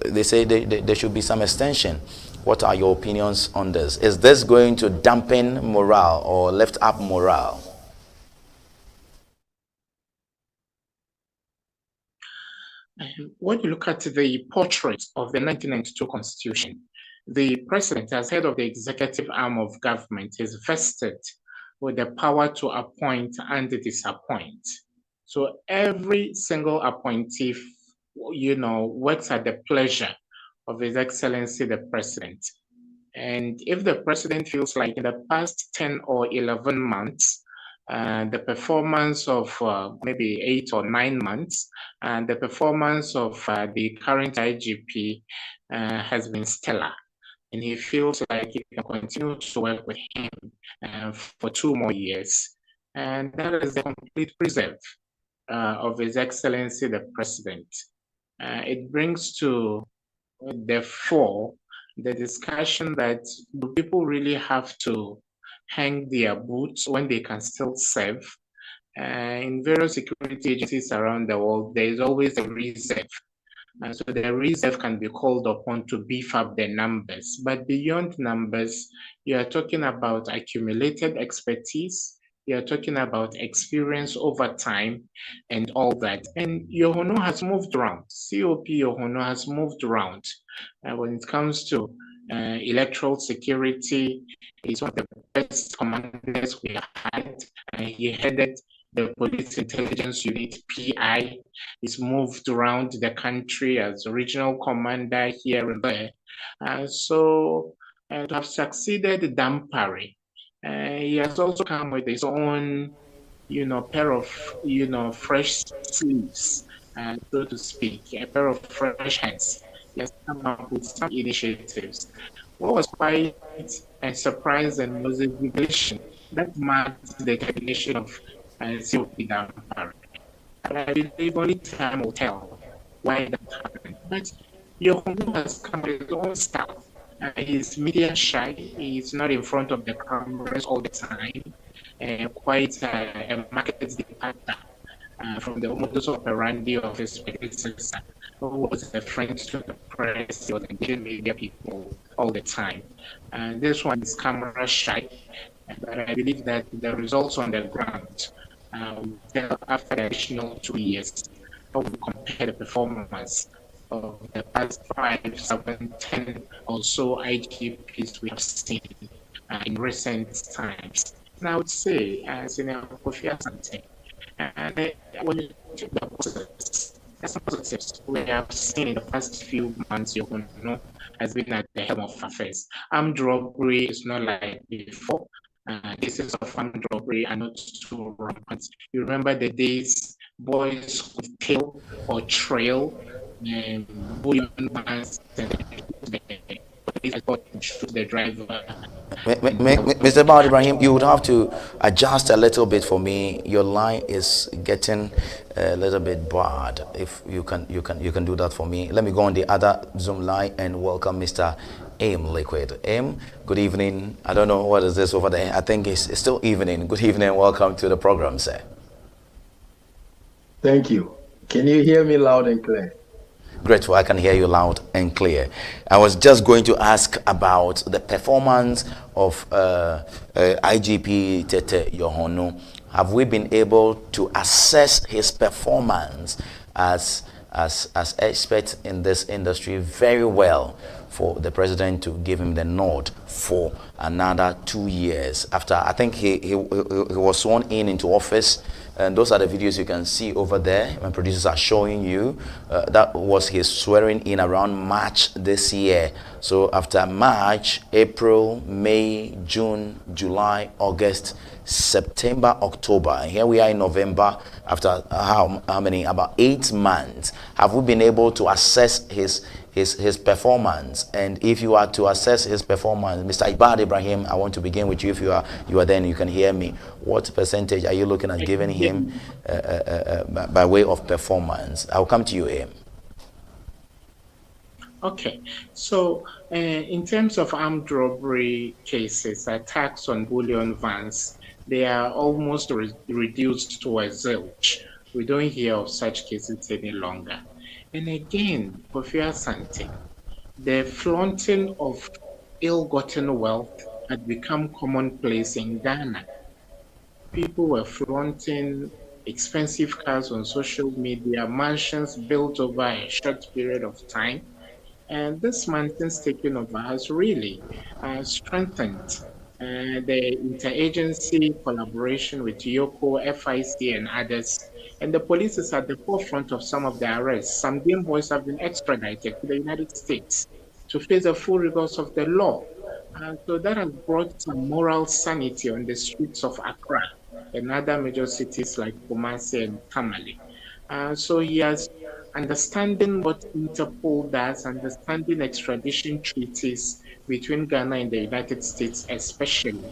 they say there should be some extension. What are your opinions on this? Is this going to dampen morale or lift up morale? When you look at the portrait of the 1992 Constitution, the president, as head of the executive arm of government, is vested with the power to appoint and disappoint. So every single appointee, works at the pleasure of His Excellency the President. And if the president feels like in the past 10 or 11 months, the performance of maybe 8 or 9 months, and the performance of the current IGP has been stellar, and he feels like he can continue to work with him for 2 more years, and that is the complete preserve of His Excellency the President. It brings to the fore the discussion that do people really have to hang their boots when they can still serve. In various security agencies around the world, there is always a reserve. So the reserve can be called upon to beef up the numbers. But beyond numbers, you are talking about accumulated expertise, you are talking about experience over time and all that. And Yohono has moved around. COP Yohono has moved around. When it comes to electoral security, he's one of the best commanders we had. He headed the Police Intelligence Unit, PI. He's moved around the country as regional commander here and there. So to have succeeded Dampari, he has also come with his own, pair of, fresh sleeves, so to speak, a pair of fresh hands. He has come up with some initiatives. What was quite a surprise and was a revelation that marked the termination of COP Dampari. But I believe only time will tell why that happened. But Yohono has come with his own style. He's media shy. He's not in front of the cameras all the time. Quite a market departure from the modus operandi of his predecessor, who was a friend to the press. He was engaging media people all the time. This one is camera shy. But I believe that the results on the ground after the additional 2 years, how we compare the performance of the past 5, 7, 10 or so IGPs we have seen in recent times. And I would say, as in Kofi Asante, when you check the process, there's some positives we have seen in the past few months. Yohono has been at the helm of affairs. Armed robbery is not like before. Cases of armed robbery are not too rampant. You remember the days boys would tail or trail bullion vans and shoot the driver. Mr. Bawumia Ibrahim, you would have to adjust a little bit for me. Your line is getting a little bit bad. If you can do that for me. Let me go on the other Zoom line and welcome Mr. Eamn Liquid. Eamn, good evening. I don't know what is this over there. I think it's still evening. Good evening and welcome to the program, sir. Thank you. Can you hear me loud and clear? Grateful, I can hear you loud and clear. I was just going to ask about the performance of IGP Tete Yohono. Have we been able to assess his performance as experts in this industry very well for the president to give him the nod for another 2 years after I think he was sworn into office? And those are the videos you can see over there. My producers are showing you. That was his swearing in around March this year. So after March, April, May, June, July, August, September, October, and here we are in November. After how many? About 8 months. Have we been able to assess his performance? And if you are to assess his performance, Mr. Ibrahim, I want to begin with you. If you are there and you can hear me, what percentage are you looking at giving him by way of performance? I'll come to you, Eamn. Okay, so in terms of armed robbery cases, attacks on bullion vans, they are almost reduced to a zilch. We don't hear of such cases any longer. And again, Kofi Asante, the flaunting of ill-gotten wealth had become commonplace in Ghana. People were flaunting expensive cars on social media, mansions built over a short period of time. And this mountains taking over has really strengthened the interagency collaboration with Yoko, FIC, and others. And the police is at the forefront of some of the arrests. Some game boys have been extradited to the United States to face the full rigors of the law. So that has brought some moral sanity on the streets of Accra and other major cities like Kumasi and Tamale. So he has understanding what Interpol does, understanding extradition treaties between Ghana and the United States especially.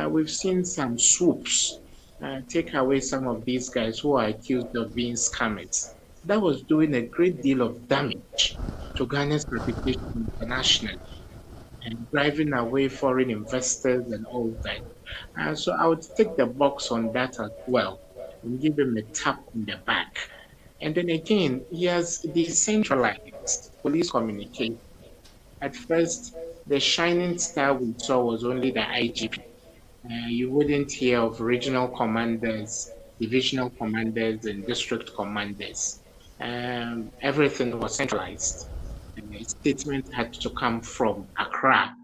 We've seen some swoops take away some of these guys who are accused of being scammers. That was doing a great deal of damage to Ghana's reputation internationally. and driving away foreign investors and all that. So I would take the box on that as well and give him a tap on the back. And then again, he has decentralized police communication. At first, the shining star we saw was only the IGP. You wouldn't hear of regional commanders, divisional commanders, and district commanders. Everything was centralized. A statement had to come from Accra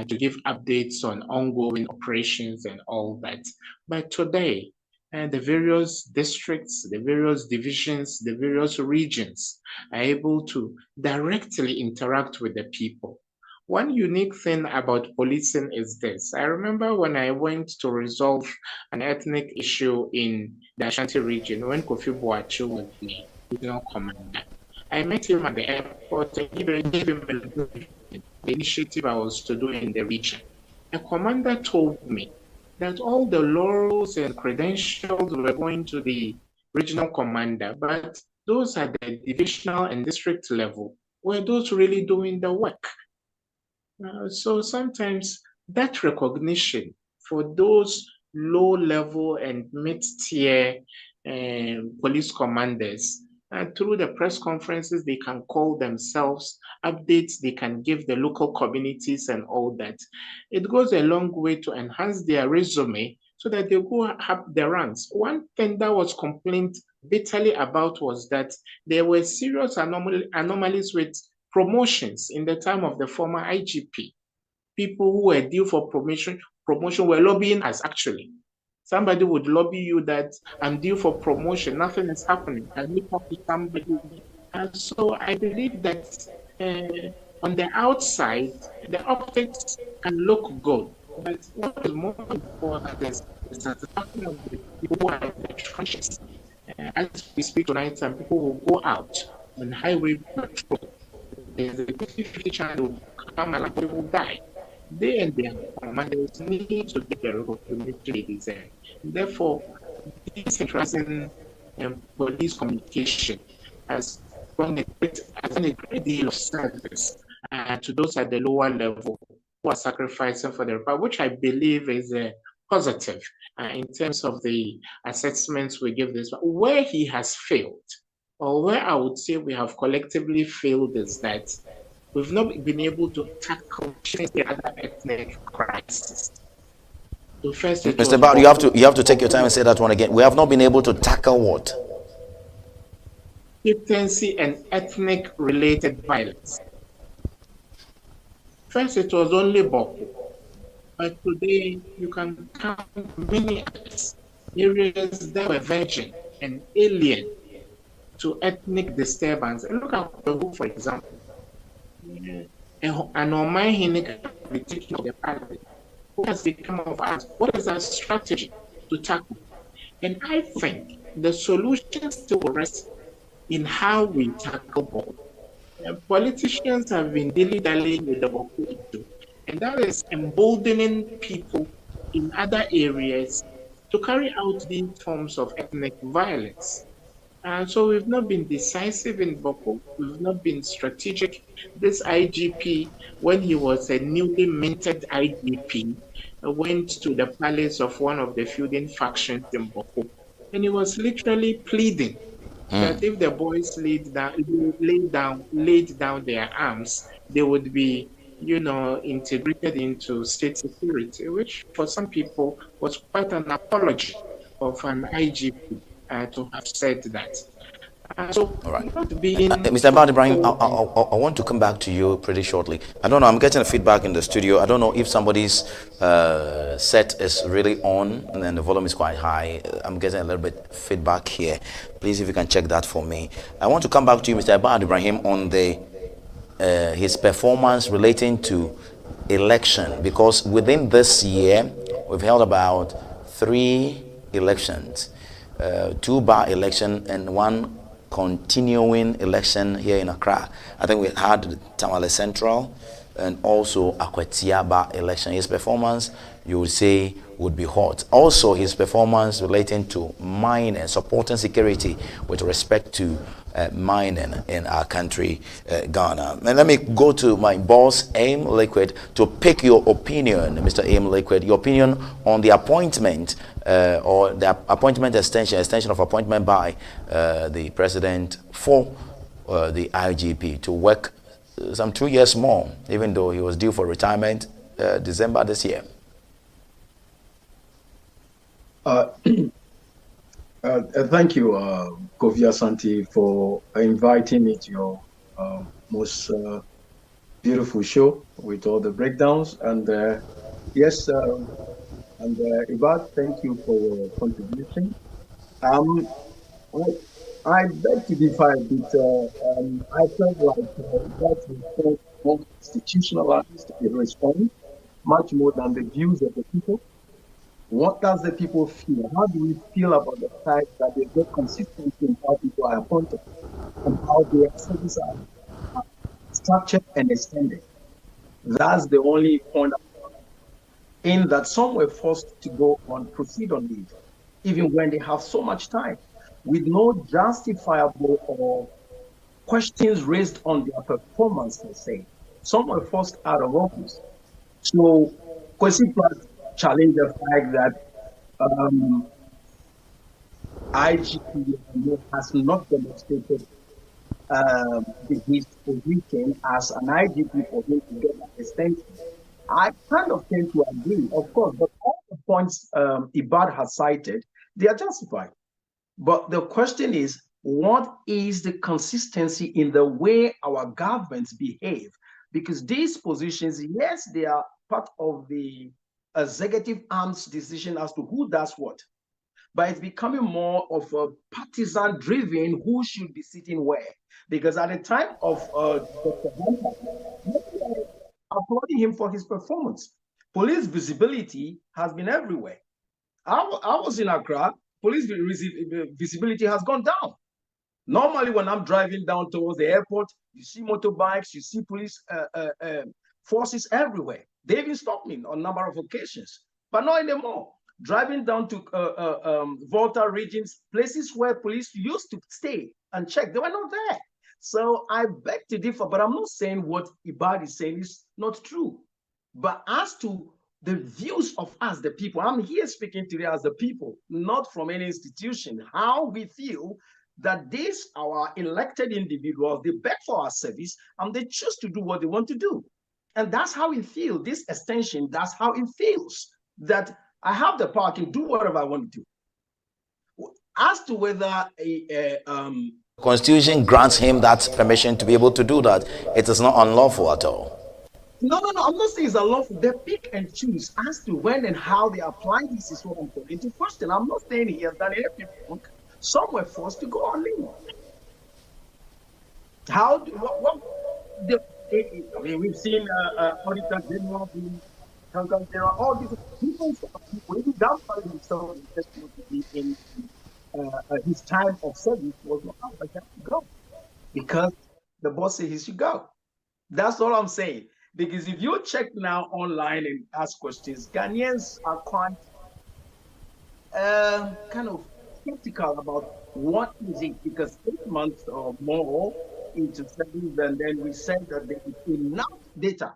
to give updates on ongoing operations and all that. But today, the various districts, the various divisions, the various regions are able to directly interact with the people. One unique thing about policing is this. I remember when I went to resolve an ethnic issue in the Ashanti region when Kofi Boachu was the regional commander. I met him at the airport and gave him the initiative I was to do in the region. The commander told me that all the laurels and credentials were going to the regional commander, but those at the divisional and district level were those really doing the work. So sometimes that recognition for those low-level and mid-tier police commanders, through the press conferences, they can call themselves, updates they can give the local communities and all that. It goes a long way to enhance their resume so that they go up the ranks. One thing that was complained bitterly about was that there were serious anomalies with promotions in the time of the former IGP. People who were due for promotion were lobbying us actually. Somebody would lobby you that I'm due for promotion, nothing is happening. I meet up with somebody. And so I believe that on the outside, the optics can look good. But what is more important is the satisfaction of the people who are in the trenches. As we speak tonight, some people will go out on highway patrol. There's a 50-50 chance they will come and people will die. They and their commanders need to get the recognition they deserve. Therefore, decentralizing police communication has done a great deal of service to those at the lower level who are sacrificing for the Republic, which I believe is a positive in terms of the assessments we give this. Where he has failed, or where I would say we have collectively failed, is that we've not been able to tackle the other ethnic crises. So first, Mr. Bad, you have to take your time and say that one again. We have not been able to tackle what? Chieftaincy and ethnic related violence. First, it was only Boko, but today you can count many areas that were virgin and alien to ethnic disturbance. And look at Peru, for example. An Omahinic taking of the party. What has become of us? What is our strategy to tackle? And I think the solution still rests in how we tackle Boko. Politicians have been dilly-dallying with the Boko issue, and that is emboldening people in other areas to carry out these forms of ethnic violence. So we've not been decisive in Boko, we've not been strategic. This IGP, when he was a newly minted IGP, went to the palace of one of the feuding factions in Boko, and he was literally pleading that if the boys laid down their arms, they would be, integrated into state security, which for some people was quite an apology of an IGP to have said that. So, all right. Mr. Ibrahim, I want to come back to you pretty shortly. I don't know, I'm getting a feedback in the studio. I don't know if somebody's set is really on and the volume is quite high. I'm getting a little bit feedback here. Please, if you can check that for me. I want to come back to you, Mr. Ibrahim, on his performance relating to election, because within this year, we've held about 3 elections, 2 bar election and 1 continuing election here in Accra. I think we had Tamale Central and also Akwatia bar election. His performance, you would say, would be hot. Also, his performance relating to mine and supporting security with respect to mining in our country, Ghana. And let me go to my boss, Eamn Liquid, to pick your opinion, Mr. Eamn Liquid, your opinion on the appointment or the appointment extension of appointment by the president for the IGP to work some 2 years more, even though he was due for retirement December this year. Thank you, Kofi Asante, for inviting me to your most beautiful show with all the breakdowns. And yes, and Irbad, thank you for your contribution. I beg to differ a bit. I felt like that was more institutionalized in response, much more than the views of the people. What does the people feel? How do we feel about the fact that there's no consistency in how people are appointed and how their services are structured and extended? That's the only point. In that some were forced to go on, proceed on leave, even when they have so much time, with no justifiable or questions raised on their performance, per se. Some were forced out of office. So, Kwesi challenge the fact that IGP has not demonstrated his position as an IGP for him to get that extension. I kind of tend to agree, of course, but all the points Irbad has cited, they are justified. But the question is, what is the consistency in the way our governments behave? Because these positions, yes, they are part of the executive arm's decision as to who does what, but it's becoming more of a partisan driven who should be sitting where. Because at the time of Dr. Dankwah, applauding him for his performance. Police visibility has been everywhere. I was in Accra, police visibility has gone down. Normally, when I'm driving down towards the airport, you see motorbikes, you see police forces everywhere. They even stopped me on a number of occasions, but not anymore. Driving down to Volta regions, places where police used to stay and check, they were not there. So I beg to differ, but I'm not saying what Irbad is saying is not true. But as to the views of us, the people, I'm here speaking today as the people, not from any institution, how we feel that these, our elected individuals, they beg for our service and they choose to do what they want to do. And that's how we feel. This extension, that's how it feels, that I have the power to do whatever I want to do. As to whether Constitution grants him that permission to be able to do that, it is not unlawful at all. No, I'm not saying it's unlawful. They pick and choose as to when and how they apply this is what I'm putting into question. I'm not saying he has done anything wrong. Some were forced to go on leave. How do we've seen Auditor General, Accountant General, all these people, even Dankwah himself in his time of service was not out, but he had to go because the boss said he should go. That's all I'm saying. Because if you check now online and ask questions, Ghanaians are quite kind of skeptical about what is it, because 8 months or more into service, and then we said that there is enough data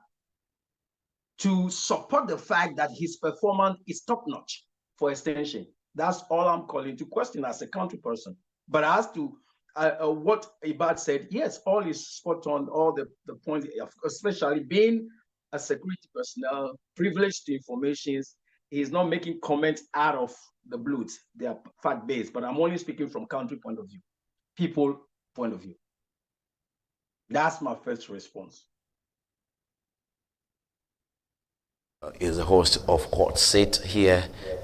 to support the fact that his performance is top-notch for extension. That's all I'm calling to question as a country person. But as to what Irbad said, yes, all is spot on, all the points, especially being a security personnel, privileged to information, he's not making comments out of the blue. They are fact-based, but I'm only speaking from country point of view, people point of view. That's my first response. Is the host of Court Sit here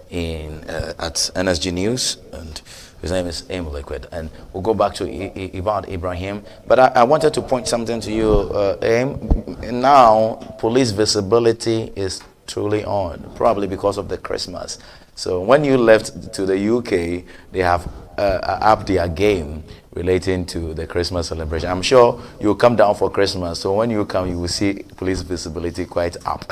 in at NSG News, and his name is Eamn Liquid. And we'll go back to Ibrahim Ibrahim. But I wanted to point something to you, Eamn. Now, police visibility is truly on, probably because of the Christmas. So when you left to the UK, they have upped their game relating to the Christmas celebration. I'm sure you'll come down for Christmas, so when you come, you will see police visibility quite up.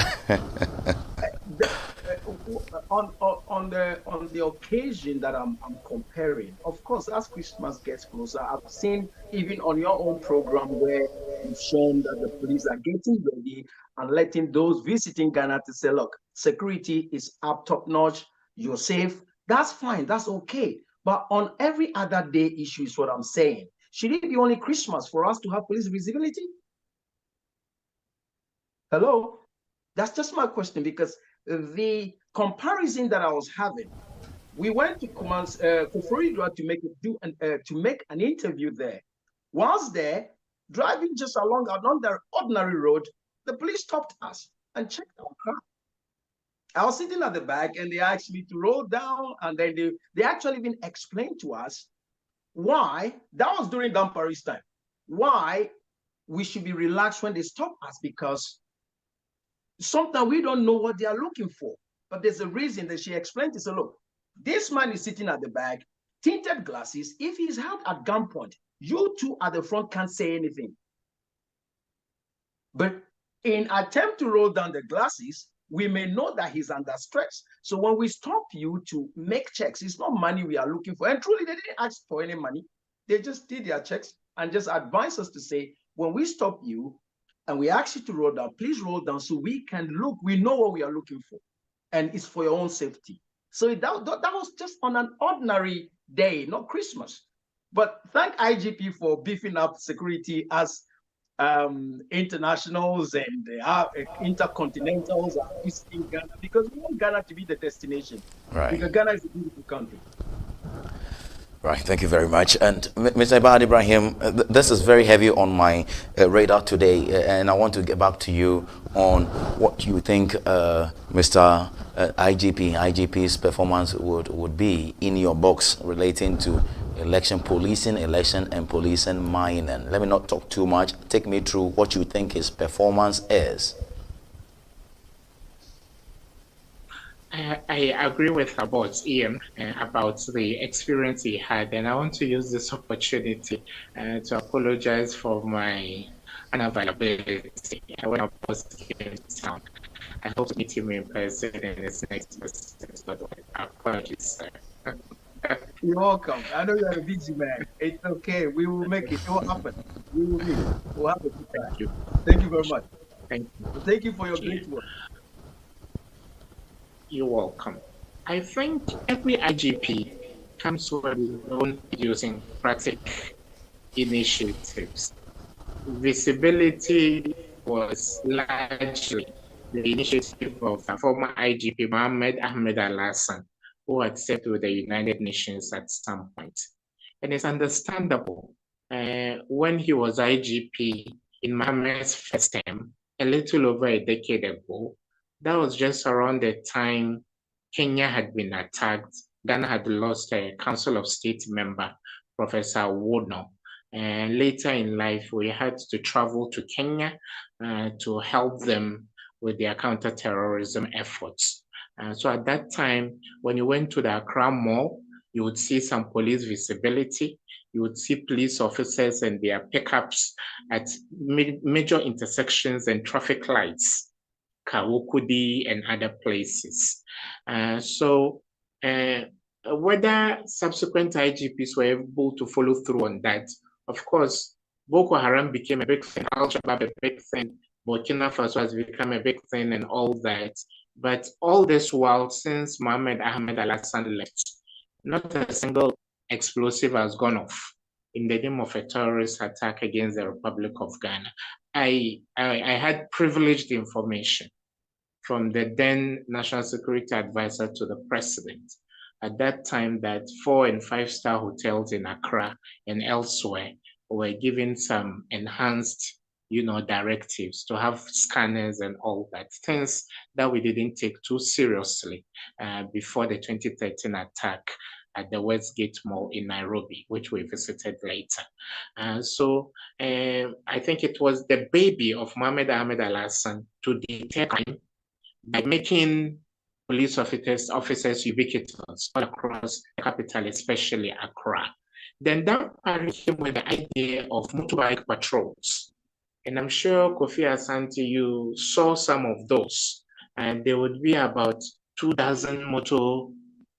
On the occasion that I'm comparing, of course, as Christmas gets closer, I've seen even on your own program where you've shown that the police are getting ready and letting those visiting Ghana to say, look, security is up top notch, you're safe. That's fine, that's okay. But on every other day issue is what I'm saying. Should it be only Christmas for us to have police visibility? Hello? That's just my question, because the comparison that I was having, we went to Koforidua to make an interview there. Whilst there, driving just along the ordinary road, the police stopped us and checked our car. I was sitting at the back and they asked me to roll down, and then they actually even explained to us why, that was during Dankwah's time, why we should be relaxed when they stop us, because sometimes we don't know what they are looking for. But there's a reason that she explained to say, look, this man is sitting at the back, tinted glasses. If he's held at gunpoint, you two at the front can't say anything. But in attempt to roll down the glasses, we may know that he's under stress. So when we stop you to make checks, it's not money we are looking for. And truly, they didn't ask for any money. They just did their checks and just advised us to say, when we stop you and we ask you to roll down, please roll down so we can look, we know what we are looking for. And it's for your own safety. So that was just on an ordinary day, not Christmas. But thank IGP for beefing up security as internationals and intercontinentals are visiting Ghana, because we want Ghana to be the destination. Right. Because Ghana is a beautiful country. Right, thank you very much. And Mr. Ibrahim, this is very heavy on my radar today, and I want to get back to you on what you think Mr. IGP's performance would be in your box relating to election policing, election and policing mining. Let me not talk too much. Take me through what you think his performance is. I agree with about Eamn about the experience he had, and I want to use this opportunity to apologize for my unavailability when I was in town. I hope to meet him in person in his next visit, but apologies, sir. You're welcome. I know you're a busy man. It's okay. We will make it. It will happen. We will meet. We'll have a good time. Thank you. Thank you very much. Thank you. Thank you for your great work. You're welcome. I think every IGP comes with his own using practical initiatives. Visibility was largely the initiative of former IGP Mohammed Ahmed Al-Hassan, who had served with the United Nations at some point. And it's understandable. When he was IGP in Mohammed's first term, a little over a decade ago, that was just around the time Kenya had been attacked. Ghana had lost a Council of State member, Professor Wono. And later in life, we had to travel to Kenya to help them with their counterterrorism efforts. So at that time, when you went to the Accra Mall, you would see some police visibility. You would see police officers and their pickups at major intersections and traffic lights, Kawukudi and other places. Whether subsequent IGPs were able to follow through on that, of course, Boko Haram became a big thing, Al-Shabaab a big thing, Burkina Faso has become a big thing and all that. But all this while, since Mohammed Ahmed Al-Hassan left, not a single explosive has gone off in the name of a terrorist attack against the Republic of Ghana. I had privileged information from the then National Security Advisor to the President at that time that 4- and 5-star hotels in Accra and elsewhere were given some enhanced directives to have scanners and all that, things that we didn't take too seriously before the 2013 attack at the Westgate Mall in Nairobi, which we visited later. I think it was the baby of Mohammed Ahmed Al-Hassan to deter crime by making police officers ubiquitous all across the capital, especially Accra. Then that came with the idea of motorbike patrols. And I'm sure, Kofi Asante, you saw some of those. And there would be about 2,000 motor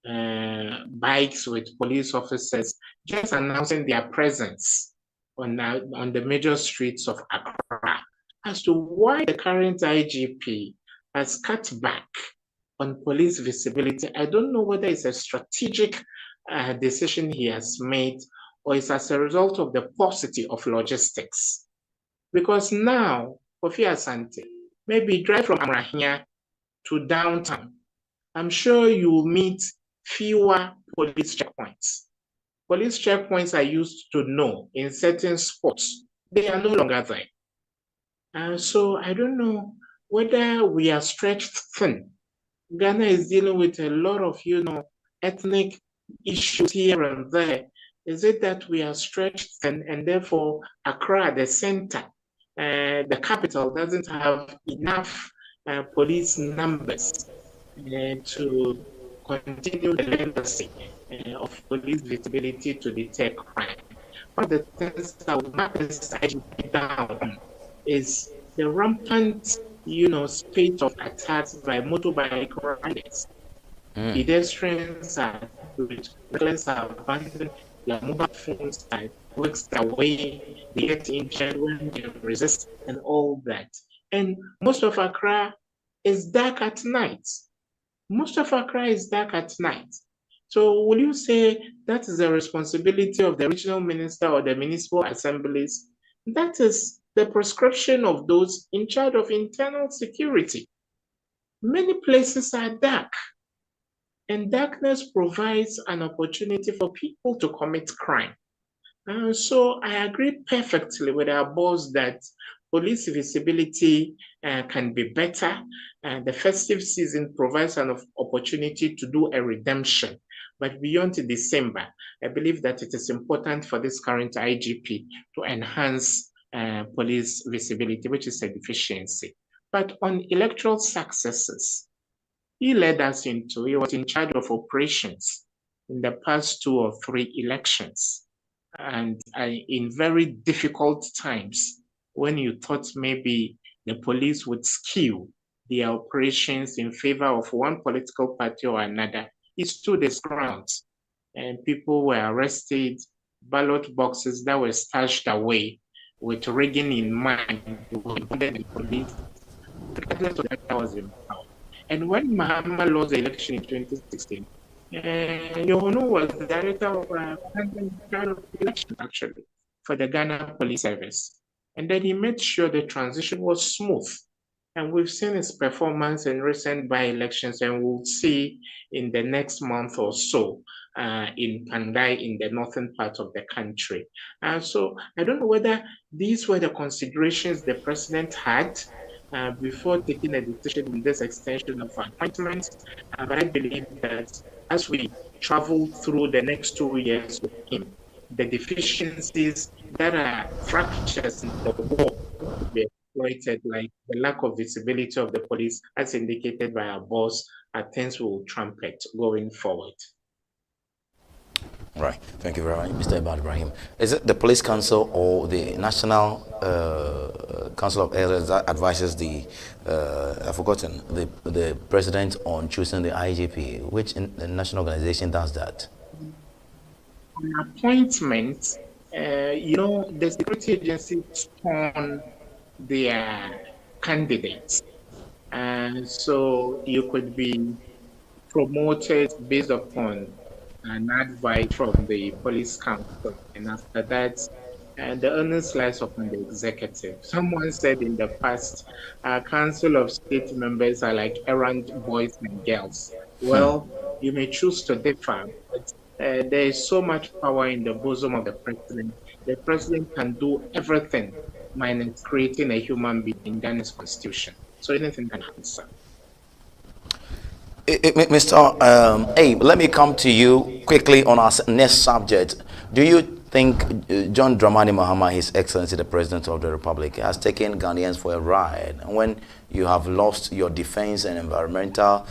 bikes with police officers just announcing their presence on the major streets of Accra as to why the current IGP has cut back on police visibility. I don't know whether it's a strategic decision he has made or it's as a result of the paucity of logistics. Because now, Kofi Asante, maybe drive from Amrahia to downtown, I'm sure you will meet fewer police checkpoints. Police checkpoints are used to know in certain spots. They are no longer there. And so I don't know whether we are stretched thin. Ghana is dealing with a lot of, ethnic issues here and there. Is it that we are stretched thin and therefore Accra, the center, the capital, doesn't have enough police numbers to continue the legacy of police visibility to deter crime? One of the things that will mark this IGP down is the rampant, spate of attacks by motorbike riders. Pedestrians are with reckless abandon their mobile phones that works their way, they get injured when they resist and all that. And most of Accra is dark at night. Most of Accra is dark at night. So will you say that is the responsibility of the regional minister or the municipal assemblies? That is the prescription of those in charge of internal security. Many places are dark, and darkness provides an opportunity for people to commit crime. So I agree perfectly with our boss that police visibility can be better. The festive season provides an opportunity to do a redemption. But beyond December, I believe that it is important for this current IGP to enhance police visibility, which is a deficiency. But on electoral successes, he led us into, he was in charge of operations in the past 2 or 3 elections. And in very difficult times, when you thought maybe the police would skew their operations in favor of one political party or another, he stood his ground. And people were arrested, ballot boxes that were stashed away with rigging in mind, regardless of that was in power. And when Mahama lost the election in 2016, Yohonu was the director of election, actually, for the Ghana Police Service. And then he made sure the transition was smooth. And we've seen his performance in recent by-elections, and we'll see in the next month or so in Pandai, in the northern part of the country. So I don't know whether these were the considerations the president had before taking a decision in this extension of appointments. But I believe that as we travel through the next 2 years with him, the deficiencies that are fractures in the wall will be exploited, like the lack of visibility of the police, as indicated by our boss, things will trumpet going forward. Right. Thank you very much, Mr. Ibrahim. Is it the Police Council or the National Council of Elders that advises the, I've forgotten, the president on choosing the IGP? Which national organization does that? On appointment, the security agency spawn their candidates. So you could be promoted based upon an advice from the police council, and after that, the earnings lies upon the executive. Someone said in the past, council of state members are like errand boys and girls. Well, you may choose to differ, but there is so much power in the bosom of the president. The president can do everything minus creating a human being in Ghana's constitution. So anything can happen, sir. Mr. Abe, let me come to you quickly on our next subject. Do you think John Dramani Mahama, His Excellency the President of the Republic, has taken Ghanaians for a ride? And when you have lost your defense and environmental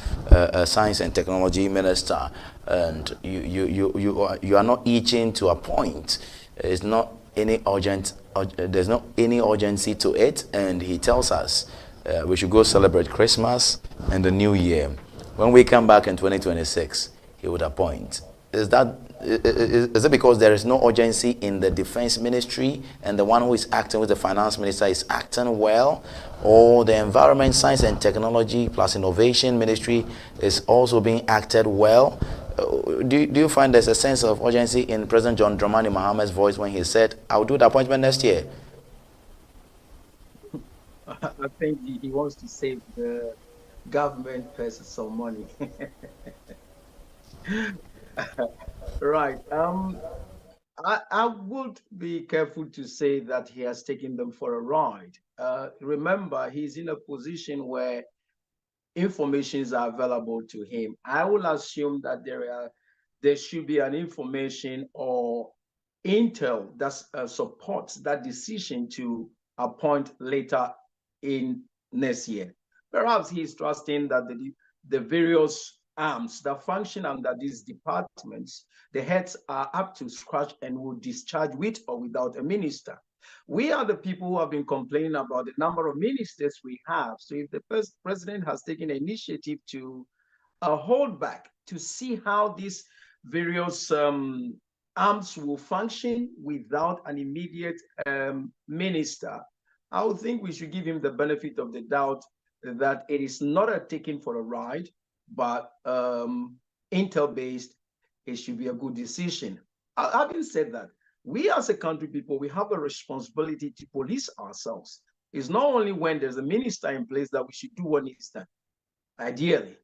science and technology minister, and you are not itching to a point, it's not any urgent. There's not any urgency to it, and he tells us we should go celebrate Christmas and the New Year. When we come back in 2026, he would appoint. Is it because there is no urgency in the defense ministry and the one who is acting with the finance minister is acting well, or the environment, science and technology plus innovation ministry is also being acted well? Do you find there's a sense of urgency in President John Dramani Mahamed's voice when he said, I'll do the appointment next year? I think he wants to save the government person some money. Right. I would be careful to say that he has taken them for a ride. Remember, he's in a position where informations are available to him. I will assume that there should be an information or intel that supports that decision to appoint later in next year. Perhaps he's trusting that the various arms that function under these departments, the heads are up to scratch and will discharge with or without a minister. We are the people who have been complaining about the number of ministers we have. So if the president has taken an initiative to hold back to see how these various arms will function without an immediate minister, I would think we should give him the benefit of the doubt that it is not a taking for a ride, but intel-based, it should be a good decision. Having said that, we as a country people, we have a responsibility to police ourselves. It's not only when there's a minister in place that we should do what needs done, ideally.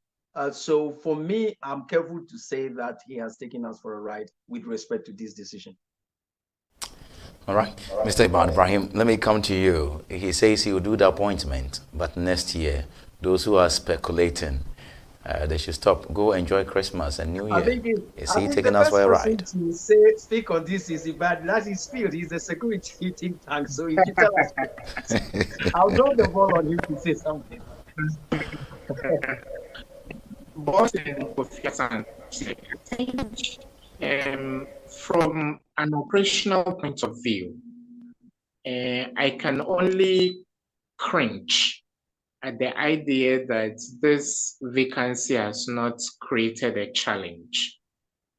So for me, I'm careful to say that he has taken us for a ride with respect to this decision. All right. Mr. Ibrahim, let me come to you. He says he will do the appointment, but next year, those who are speculating, they should stop. Go enjoy Christmas and New Year. Is he taking us for a ride? To speak on this is Irbad. That is field. He's a security think tank, so he should tell us. I'll drop the ball on him to say something. From an operational point of view, I can only cringe at the idea that this vacancy has not created a challenge.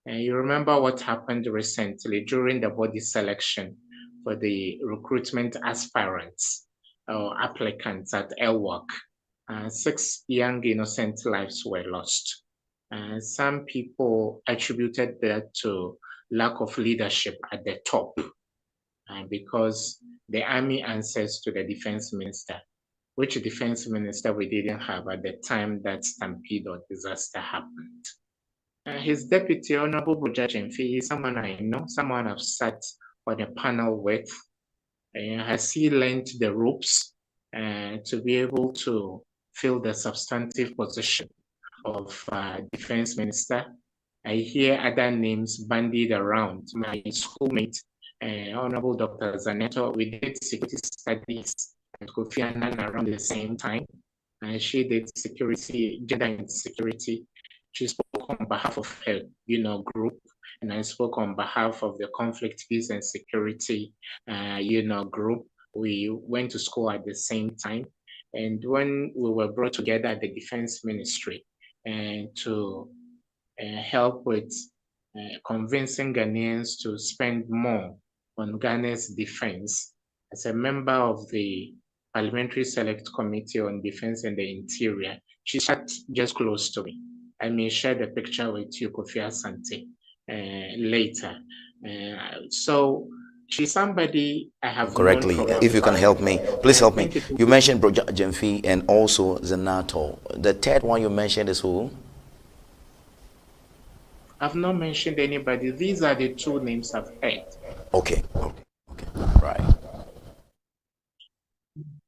You remember what happened recently during the body selection for the recruitment aspirants or applicants at ELWAC. 6 young innocent lives were lost. Some people attributed that to lack of leadership at the top because the army answers to the defense minister, which defense minister we didn't have at the time that stampede or disaster happened. His deputy, Honorable Judge Mfi, is someone I know, someone I've sat on a panel with. Has he learned the ropes to be able to fill the substantive position of defense minister? I hear other names bandied around. My schoolmate, Honorable Dr. Zaneto, we did security studies at Kofi Asante around the same time. She did security, gender and security. She spoke on behalf of her, group, and I spoke on behalf of the conflict, peace, and security, group. We went to school at the same time, and when we were brought together at the Defense Ministry, and to help with convincing Ghanaians to spend more on Ghana's defense, as a member of the Parliamentary Select Committee on Defense and the Interior, she sat just close to me. I may share the picture with you, Kofi Asante, later. So she's somebody I have correctly. If you can help me, please help me. You mentioned Bro Jemfi and also Zanato. The third one you mentioned is who? I've not mentioned anybody. These are the 2 names I've heard. Okay. Right.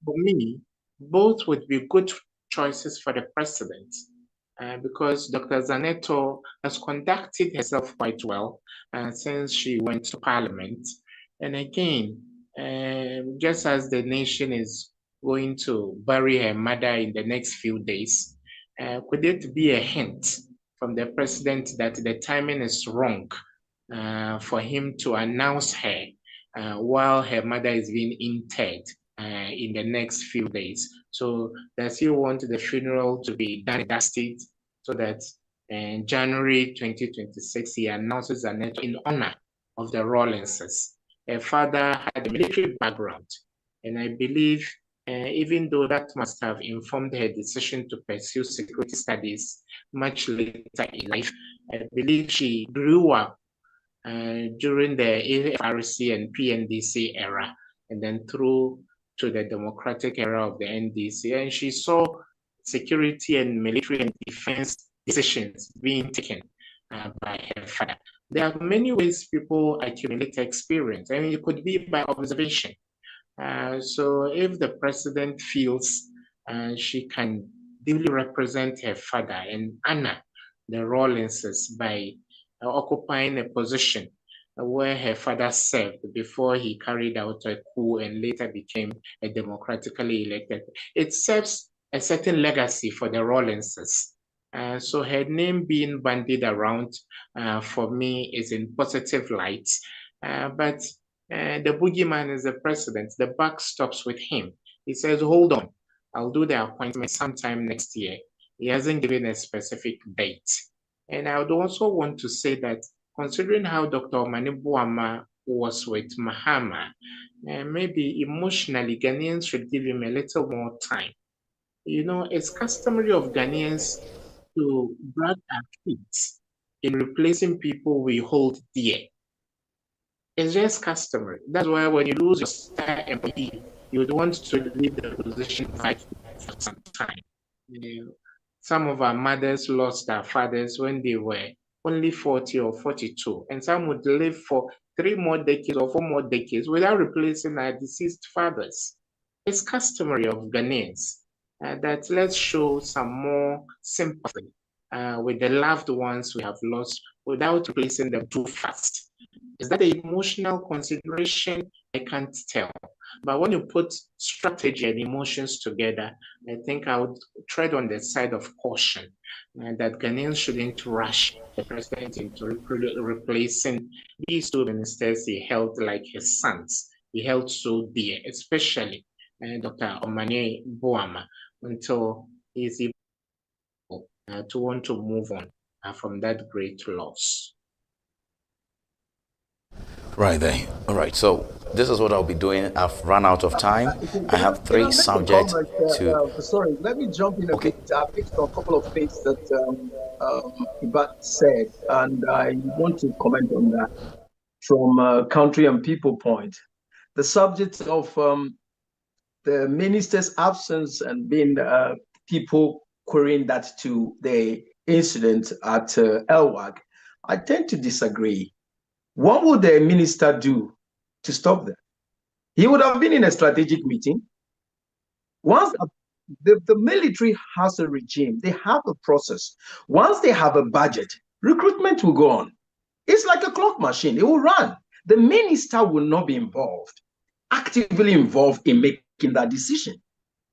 For me, both would be good choices for the president. Because Dr. Zaneto has conducted herself quite well since she went to Parliament. And again, just as the nation is going to bury her mother in the next few days, could it be a hint from the president that the timing is wrong for him to announce her while her mother is being interred in the next few days? So does he want the funeral to be done in that state so that In January 2026, he announces Zaneto in honor of the Rawlinses. Her father had a military background, and I believe even though that must have informed her decision to pursue security studies much later in life, I believe she grew up during the AFRC and PNDC era, and then through to the democratic era of the NDC, and she saw security and military and defense decisions being taken by her father. There are many ways people accumulate experience, and it could be by observation. So if the president feels she can duly represent her father and honor the Rawlinses by occupying a position where her father served before he carried out a coup and later became a democratically elected, it serves a certain legacy for the Rawlinses. So her name being bandied around for me is in positive light, but the boogeyman is the president. The buck stops with him. He says, hold on, I'll do the appointment sometime next year. He hasn't given a specific date. And I would also want to say that considering how Dr. Bawumia was with Mahama, maybe emotionally Ghanaians should give him a little more time. You know, it's customary of Ghanaians to drag our feet in replacing people we hold dear. It's just customary. That's why when you lose your star employee, you would want to leave the position for some time. Some of our mothers lost their fathers when they were only 40 or 42, and some would live for 3 more decades or 4 more decades without replacing our deceased fathers. It's customary of Ghanaians that let's show some more sympathy with the loved ones we have lost without replacing them too fast. Is that an emotional consideration? I can't tell. But when you put strategy and emotions together, I think I would tread on the side of caution that Ghanaians shouldn't rush the president into replacing these 2 ministers he held like his sons. He held so dear, especially Dr. Bawumia, until he's able to want to move on from that great loss. Right there. All right. So this is what I'll be doing. I've run out of time. I have 3 subjects to. Sorry, let me jump in a bit. I picked a couple of things that Irbad said, and I want to comment on that from a country and people point. The subject of the minister's absence and being people querying that to the incident at Elwag, I tend to disagree. What would the minister do to stop that? He would have been in a strategic meeting. Once the military has a regime, they have a process. Once they have a budget, recruitment will go on. It's like a clock machine. It will run. The minister will not be actively involved in making that decision.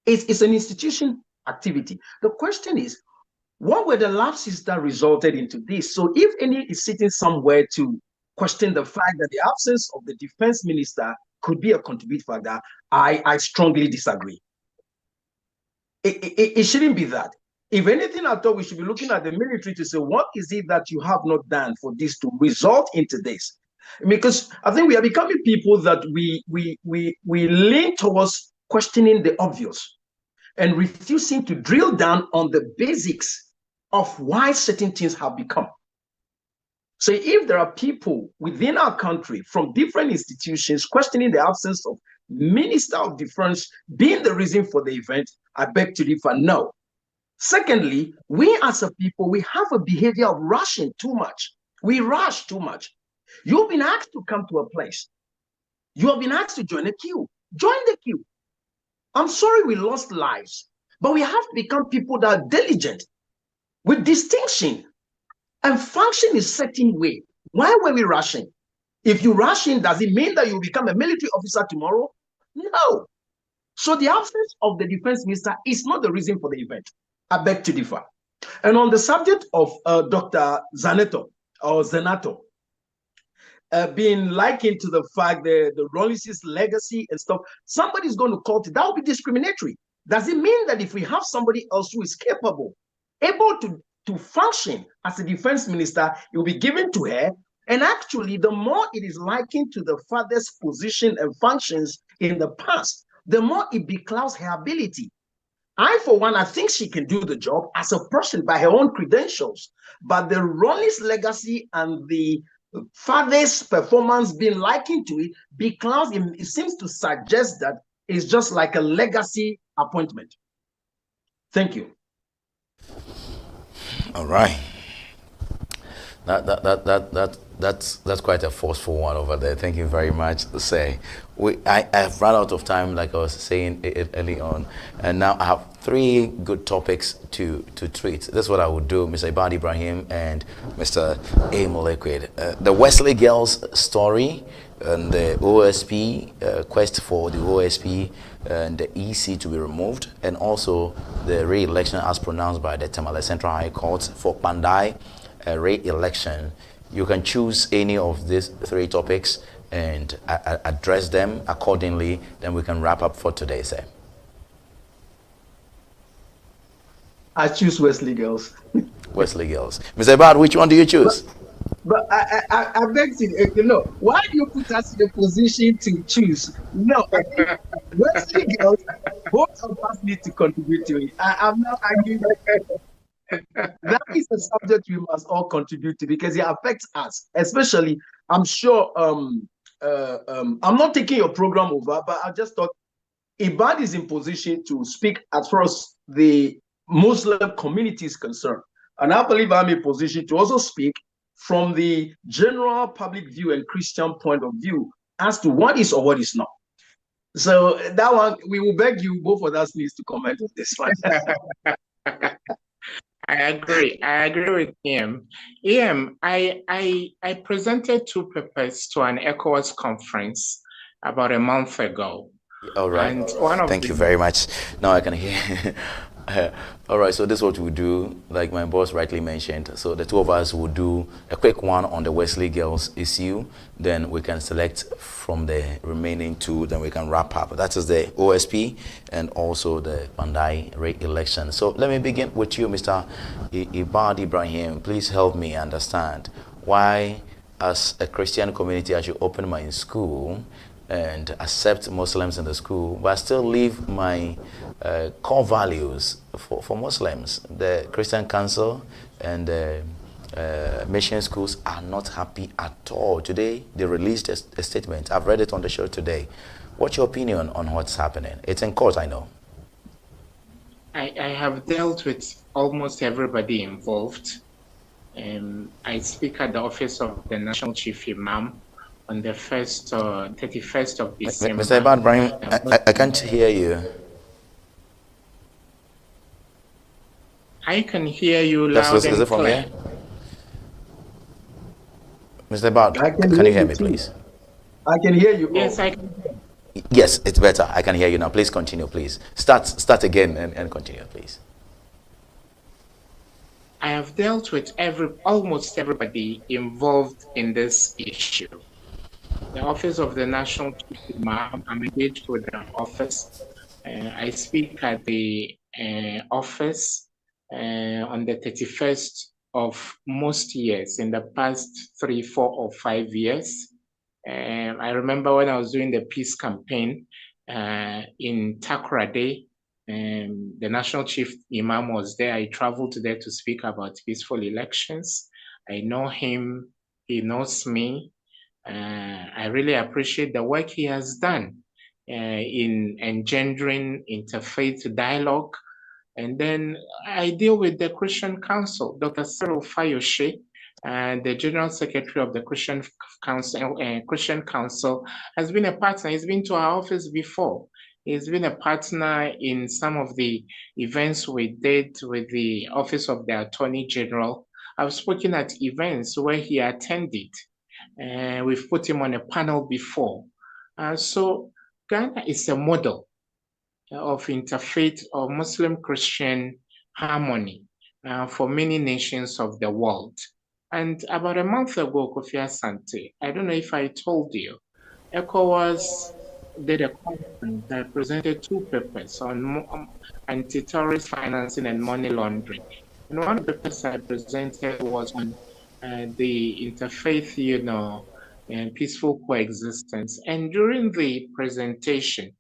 It's an institution activity. The question is, what were the lapses that resulted into this? So if any is sitting somewhere to question the fact that the absence of the defense minister could be a contributing factor, I strongly disagree. It shouldn't be that. If anything, I thought we should be looking at the military to say, what is it that you have not done for this to result into this? Because I think we are becoming people that we lean towards questioning the obvious and refusing to drill down on the basics of why certain things have become. So if there are people within our country from different institutions questioning the absence of Minister of Defense being the reason for the event, I beg to differ, no. Secondly, we as a people, we have a behavior of rushing too much. We rush too much. You've been asked to come to a place. You have been asked to join a queue. Join the queue. I'm sorry we lost lives, but we have to become people that are diligent, with distinction, and function in a certain way. Why were we rushing? If you rush in, does it mean that you become a military officer tomorrow? No. So the absence of the defense minister is not the reason for the event. I beg to differ. And on the subject of Dr. Zaneto, or Zenato, being likened to the fact that the Rawlinses' legacy and stuff, somebody's going to call it, that would be discriminatory. Does it mean that if we have somebody else who is capable, able to function as a defense minister, it will be given to her. And actually, the more it is likened to the father's position and functions in the past, the more it beclouds her ability. I, for one, I think she can do the job as a person by her own credentials. But the Ronnie's legacy and the father's performance being likened to it beclouds it seems to suggest that it's just like a legacy appointment. Thank you. All right. That's quite a forceful one over there. Thank you very much. I've run out of time, like I was saying early on, and now I have 3 good topics to treat. That's what I would do, Mr. Ibrahim and Mr. Eamn Liquid. The Wesley Girls story and the OSP quest for the OSP and the EC to be removed, and also the re-election as pronounced by the Tamale Central High Court for Pandai re-election. You can choose any of these 3 topics and address them accordingly. Then we can wrap up for today, sir. I choose Wesley Girls. Wesley Girls. Mr. Irbad, which one do you choose? But I beg to, why do you put us in a position to choose? No, I think Wesley Girls, both of us need to contribute to it. I'm not arguing. That is a subject we must all contribute to because it affects us, especially. I'm sure. I'm not taking your program over, but I just thought Irbad is in position to speak as far as the Muslim community is concerned, and I believe I'm in position to also speak from the general public view and Christian point of view as to what is or what is not. So that one, we will beg you, both of us needs to comment on this one. I agree with Eamn. Eamn, I presented 2 papers to an ECOWAS conference about a month ago. All right. And thank you very much. Now I can hear. All right, so this is what we do, like my boss rightly mentioned. So the 2 of us will do a quick one on the Wesley Girls issue. Then we can select from the remaining 2. Then we can wrap up. That is the OSP and also the Pandai re-election. So let me begin with you, Mr. Ibrahim. Please help me understand why, as a Christian community, I should open my school and accept Muslims in the school, but still leave my core values for Muslims. The Christian Council and the mission schools are not happy at all. Today, they released a statement. I've read it on the show today. What's your opinion on what's happening? It's in court, I know. I have dealt with almost everybody involved. I speak at the office of the National Chief Imam on the 31st of December. Mr. Ibrahim, I can't hear you. I can hear you loud and is it from clear. here? Mr. Ibrahim, can you hear me, please? I can hear you. Yes, I can. Yes, it's better. I can hear you now. Please continue, please. Start again and continue, please. I have dealt with almost everybody involved in this issue. The office of the National Chief Imam, I'm engaged with the office. I speak at the office on the 31st of most years in the past 3, 4, or 5 years. I remember when I was doing the peace campaign in Takoradi, the National Chief Imam was there. I traveled there to speak about peaceful elections. I know him, he knows me. I really appreciate the work he has done in engendering interfaith dialogue. And then I deal with the Christian Council. Dr. Cyril Fayoshe, the General Secretary of the Christian Council, has been a partner. He's been to our office before. He's been a partner in some of the events we did with the Office of the Attorney General. I've spoken at events where he attended. We've put him on a panel before. So Ghana is a model of interfaith or Muslim-Christian harmony for many nations of the world. And about a month ago, Kofi Asante, I don't know if I told you, ECOWAS did a conference that presented 2 papers on anti-terrorist financing and money laundering. And one of the papers I presented was on the interfaith, and peaceful coexistence. And during the presentation,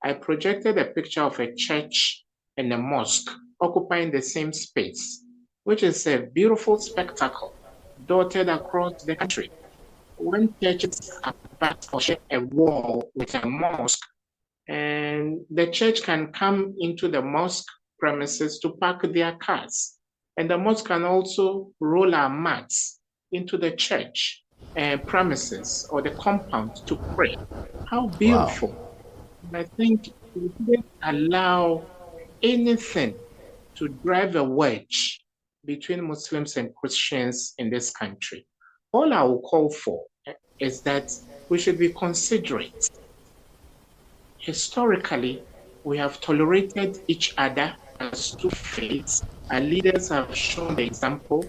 I projected a picture of a church and a mosque occupying the same space, which is a beautiful spectacle dotted across the country. When churches are backed or share a wall with a mosque, and the church can come into the mosque premises to park their cars. And the mosque can also roll our mats into the church premises or the compound to pray. How beautiful. Wow. And I think we didn't allow anything to drive a wedge between Muslims and Christians in this country. All I will call for is that we should be considerate. Historically, we have tolerated each other as two faiths. Our leaders have shown the example.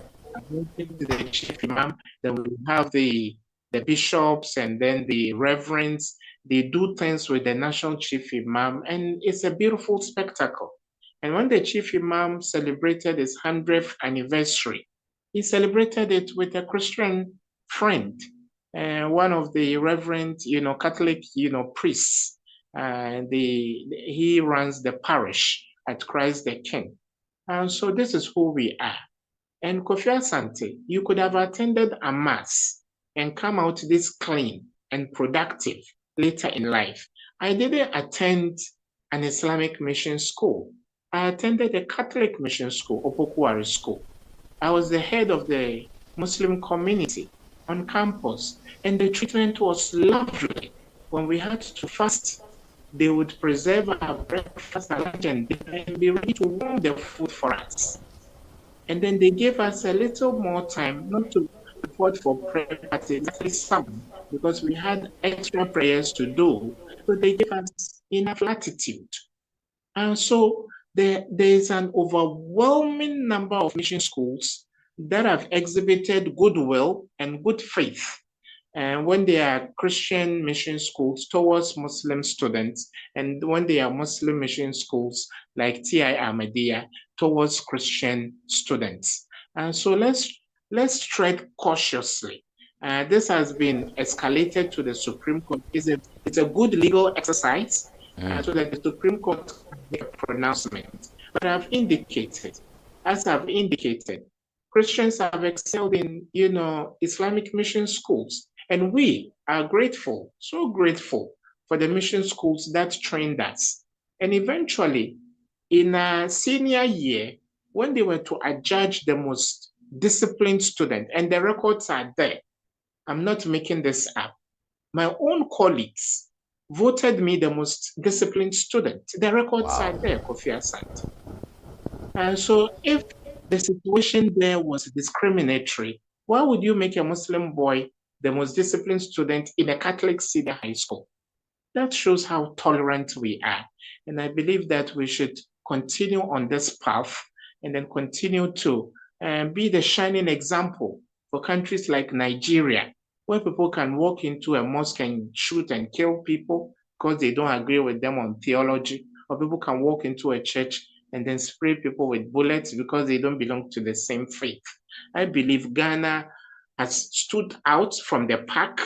The chief imam, then we have the bishops and then the reverends. They do things with the national chief imam, and it's a beautiful spectacle. And when the chief imam celebrated his 100th anniversary, he celebrated it with a Christian friend, one of the reverend, Catholic, priests. He runs the parish at Christ the King. And so this is who we are. And Kofi Asante, you could have attended a mass and come out this clean and productive later in life. I didn't attend an Islamic mission school. I attended a Catholic mission school, Opokuwari School. I was the head of the Muslim community on campus, and the treatment was lovely. When we had to fast, they would preserve our breakfast, lunch, and dinner and be ready to warm the food for us. And then they gave us a little more time, not to report for prayer, but exactly some, because we had extra prayers to do. So they gave us enough latitude. And so there is an overwhelming number of mission schools that have exhibited goodwill and good faith. And when they are Christian mission schools towards Muslim students, and when they are Muslim mission schools like TI Ahmadiyya towards Christian students. And so let's tread cautiously. This has been escalated to the Supreme Court. It's a good legal exercise so that the Supreme Court can make a pronouncement. But as I've indicated, Christians have excelled in, Islamic mission schools. And we are grateful, so grateful for the mission schools that trained us. And eventually, in a senior year, when they were to adjudge the most disciplined student, and the records are there, I'm not making this up. My own colleagues voted me the most disciplined student. The records are there, Kofi Asante. And so if the situation there was discriminatory, why would you make a Muslim boy the most disciplined student in a Catholic senior high school? That shows how tolerant we are. And I believe that we should continue on this path and then continue to be the shining example for countries like Nigeria, where people can walk into a mosque and shoot and kill people because they don't agree with them on theology, or people can walk into a church and then spray people with bullets because they don't belong to the same faith. I believe Ghana has stood out from the pack,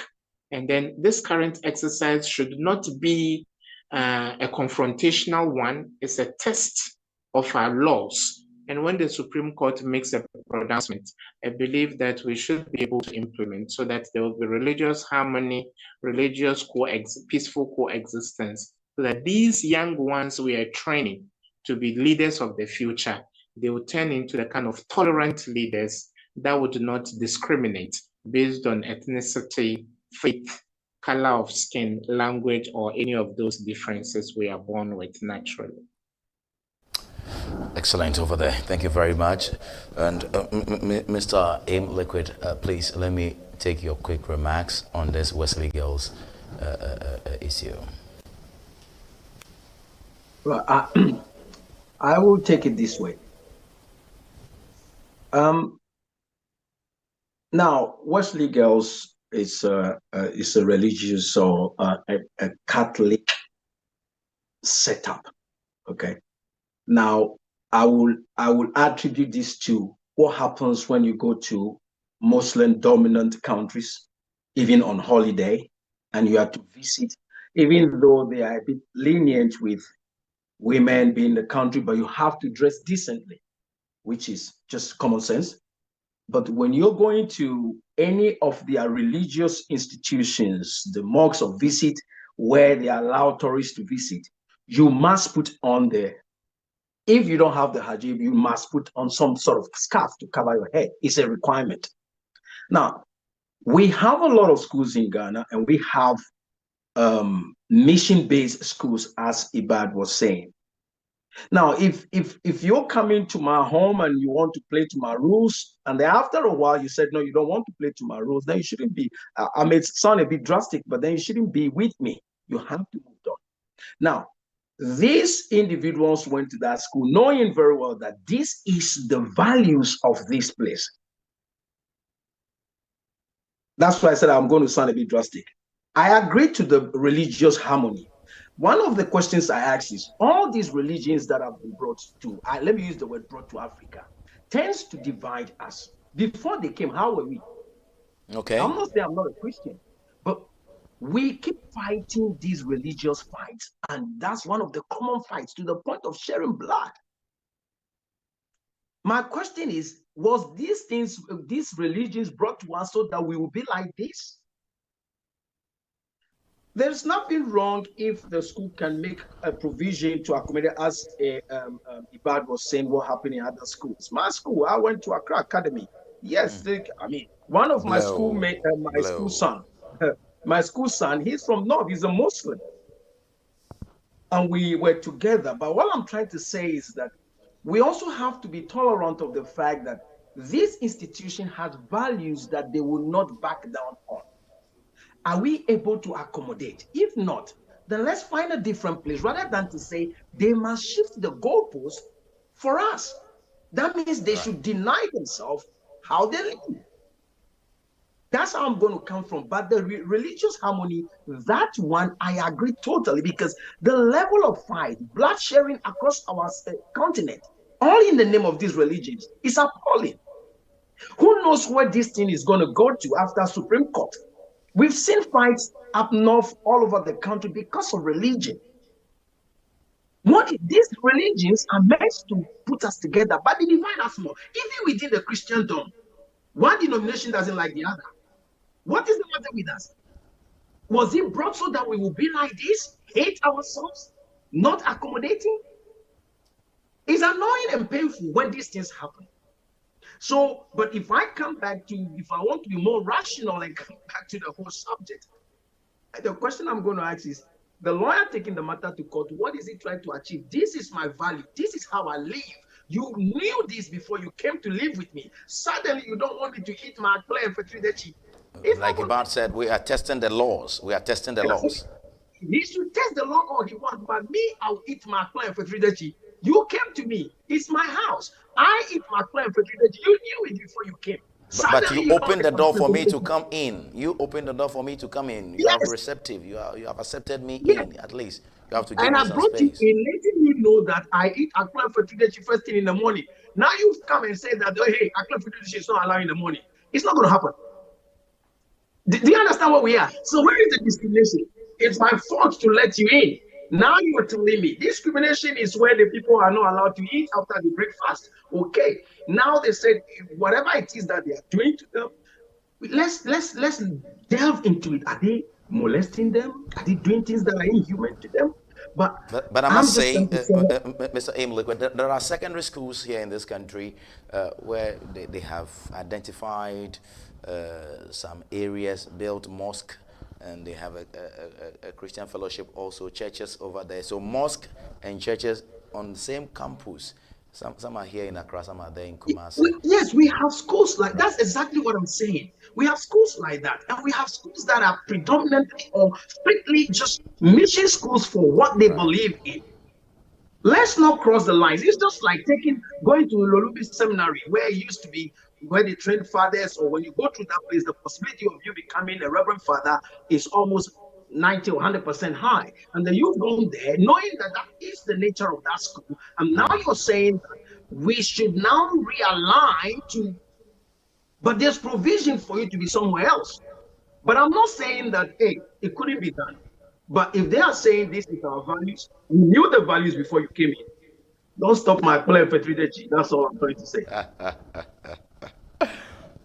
and then this current exercise should not be a confrontational one. It's a test of our laws. And when the Supreme Court makes a pronouncement, I believe that we should be able to implement so that there will be religious harmony, religious peaceful coexistence, so that these young ones we are training to be leaders of the future, they will turn into the kind of tolerant leaders that would not discriminate based on ethnicity, faith, color of skin, language, or any of those differences we are born with naturally. Excellent over there. Thank you very much. And Mr. Eamn Liquid, please let me take your quick remarks on this Wesley Girls issue. Well, I will take it this way. Now, Wesley Girls is a religious or a Catholic setup. Okay. Now, I will attribute this to what happens when you go to Muslim dominant countries, even on holiday, and you have to visit, even though they are a bit lenient with women being in the country, but you have to dress decently, which is just common sense. But when you're going to any of their religious institutions, the mosques of visit, where they allow tourists to visit, you must put on if you don't have the hijab, you must put on some sort of scarf to cover your head. It's a requirement. Now, we have a lot of schools in Ghana, and we have mission-based schools, as Irbad was saying. Now, if you're coming to my home and you want to play to my rules, and then after a while you said, no, you don't want to play to my rules, then you shouldn't be, I may sound a bit drastic, but then you shouldn't be with me. You have to move on. Now, these individuals went to that school knowing very well that this is the values of this place. That's why I said I'm going to sound a bit drastic. I agree to the religious harmony. One of the questions I ask is, all these religions that have been brought to, let me use the word brought to Africa, tends to divide us. Before they came, how were we? Okay. I'm not saying I'm not a Christian, but we keep fighting these religious fights, and that's one of the common fights to the point of sharing blood. My question is, was these things, these religions brought to us so that we will be like this? There's nothing wrong if the school can make a provision to accommodate, as Irbad was saying, what happened in other schools. My school, I went to Accra Academy. Yes, I mean, one of my schoolmates, my school son, he's from North, he's a Muslim. And we were together. But what I'm trying to say is that we also have to be tolerant of the fact that this institution has values that they will not back down on. Are we able to accommodate? If not, then let's find a different place rather than to say they must shift the goalposts for us. That means they should deny themselves how they live. That's how I'm going to come from. But the religious harmony, that one, I agree totally, because the level of fight, blood sharing across our continent, all in the name of these religions, is appalling. Who knows where this thing is going to go to after Supreme Court? We've seen fights up north all over the country because of religion. These religions are meant to put us together, but they divide us more. Even within the Christendom, one denomination doesn't like the other. What is the matter with us? Was it brought so that we will be like this, hate ourselves, not accommodating? It's annoying and painful when these things happen. So, but if I come back to, if I want to be more rational and come back to the whole subject, the question I'm going to ask is, the lawyer taking the matter to court, what is he trying to achieve? This is my value. This is how I live. You knew this before you came to live with me. Suddenly, you don't want me to eat my plan for 3 days. Like Irbad said, we are testing the laws. We are testing the laws. He should test the law all he wants, but me, I'll eat my plan for 3 days. You came to me. It's my house. I eat my plan for 3 days. You knew it before you came. But you opened the door for me to come in. You opened the door for me to come in. You have receptive. You have accepted me in, at least. You have to give me some space. And I brought you in, letting you know that I eat a plan for 3 days first thing in the morning. Now you've come and said that, oh, hey, a plan for 3 days is not allowed in the morning. It's not going to happen. Do you understand what we are? So where is the discrimination? It's my fault to let you in. Now you're telling me discrimination is where the people are not allowed to eat after the breakfast. Okay. Now they said whatever it is that they are doing to them, let's delve into it. Are they molesting them? Are they doing things that are inhuman to them? But I must say, Mr. Eamn Liquid, there are secondary schools here in this country where they have identified some areas, built mosque, and they have a Christian fellowship, also churches over there. So mosque and churches on the same campus. Some are here in Accra, some are there in Kumasi. Yes, we have schools like that's exactly what I'm saying. We have schools like that, and we have schools that are predominantly or strictly just mission schools for what they believe in. Let's not cross the lines. It's just like going to Lolubi Seminary, where it used to be where they train fathers, or when you go through that place, the possibility of you becoming a reverend father is almost 90 or 100% high. And then you've gone there knowing that that is the nature of that school. And now you're saying that We should now realign to, but there's provision for you to be somewhere else. But I'm not saying that, hey, it couldn't be done. But if they are saying this is our values, we knew the values before you came in. Don't stop my plan for 3D. That's all I'm trying to say.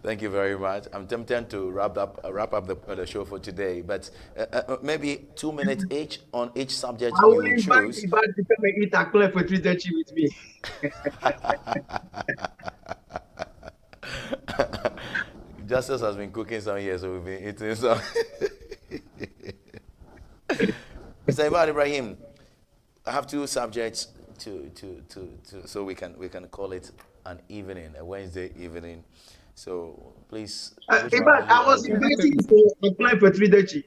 Thank you very much. I'm tempted to wrap up the show for today, but maybe 2 minutes each on each subject I will you invite choose. Ibrahim to come and eat a plan for 3D with me. Justice has been cooking some here, so we've been eating some. Mr. Ibrahim, I have 2 subjects so we can call it an evening, a Wednesday evening. So please. Ibrahim, I was inviting you to apply for 3D.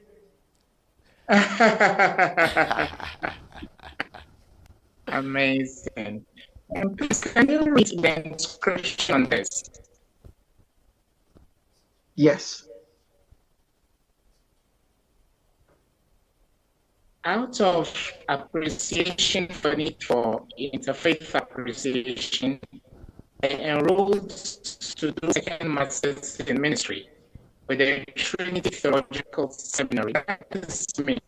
Amazing. And please, can you read the inscription on this? Yes. Out of appreciation for need for interfaith appreciation, I enrolled to do second master's in ministry with the Trinity Theological Seminary. That is me.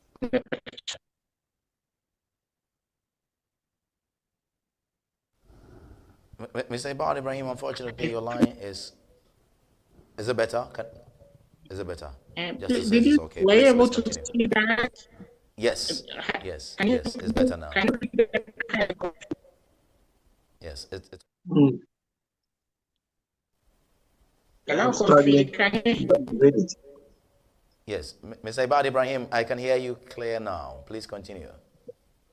Mr. Ibrahim, unfortunately, your line is it better? Is it better? Did you okay. were you able to see that? Yes, yes, yes, it's better now. Yes, it's. Hello, Kofi, can you? Yes, Mr. Ibrahim, I can hear you clear now. Please continue.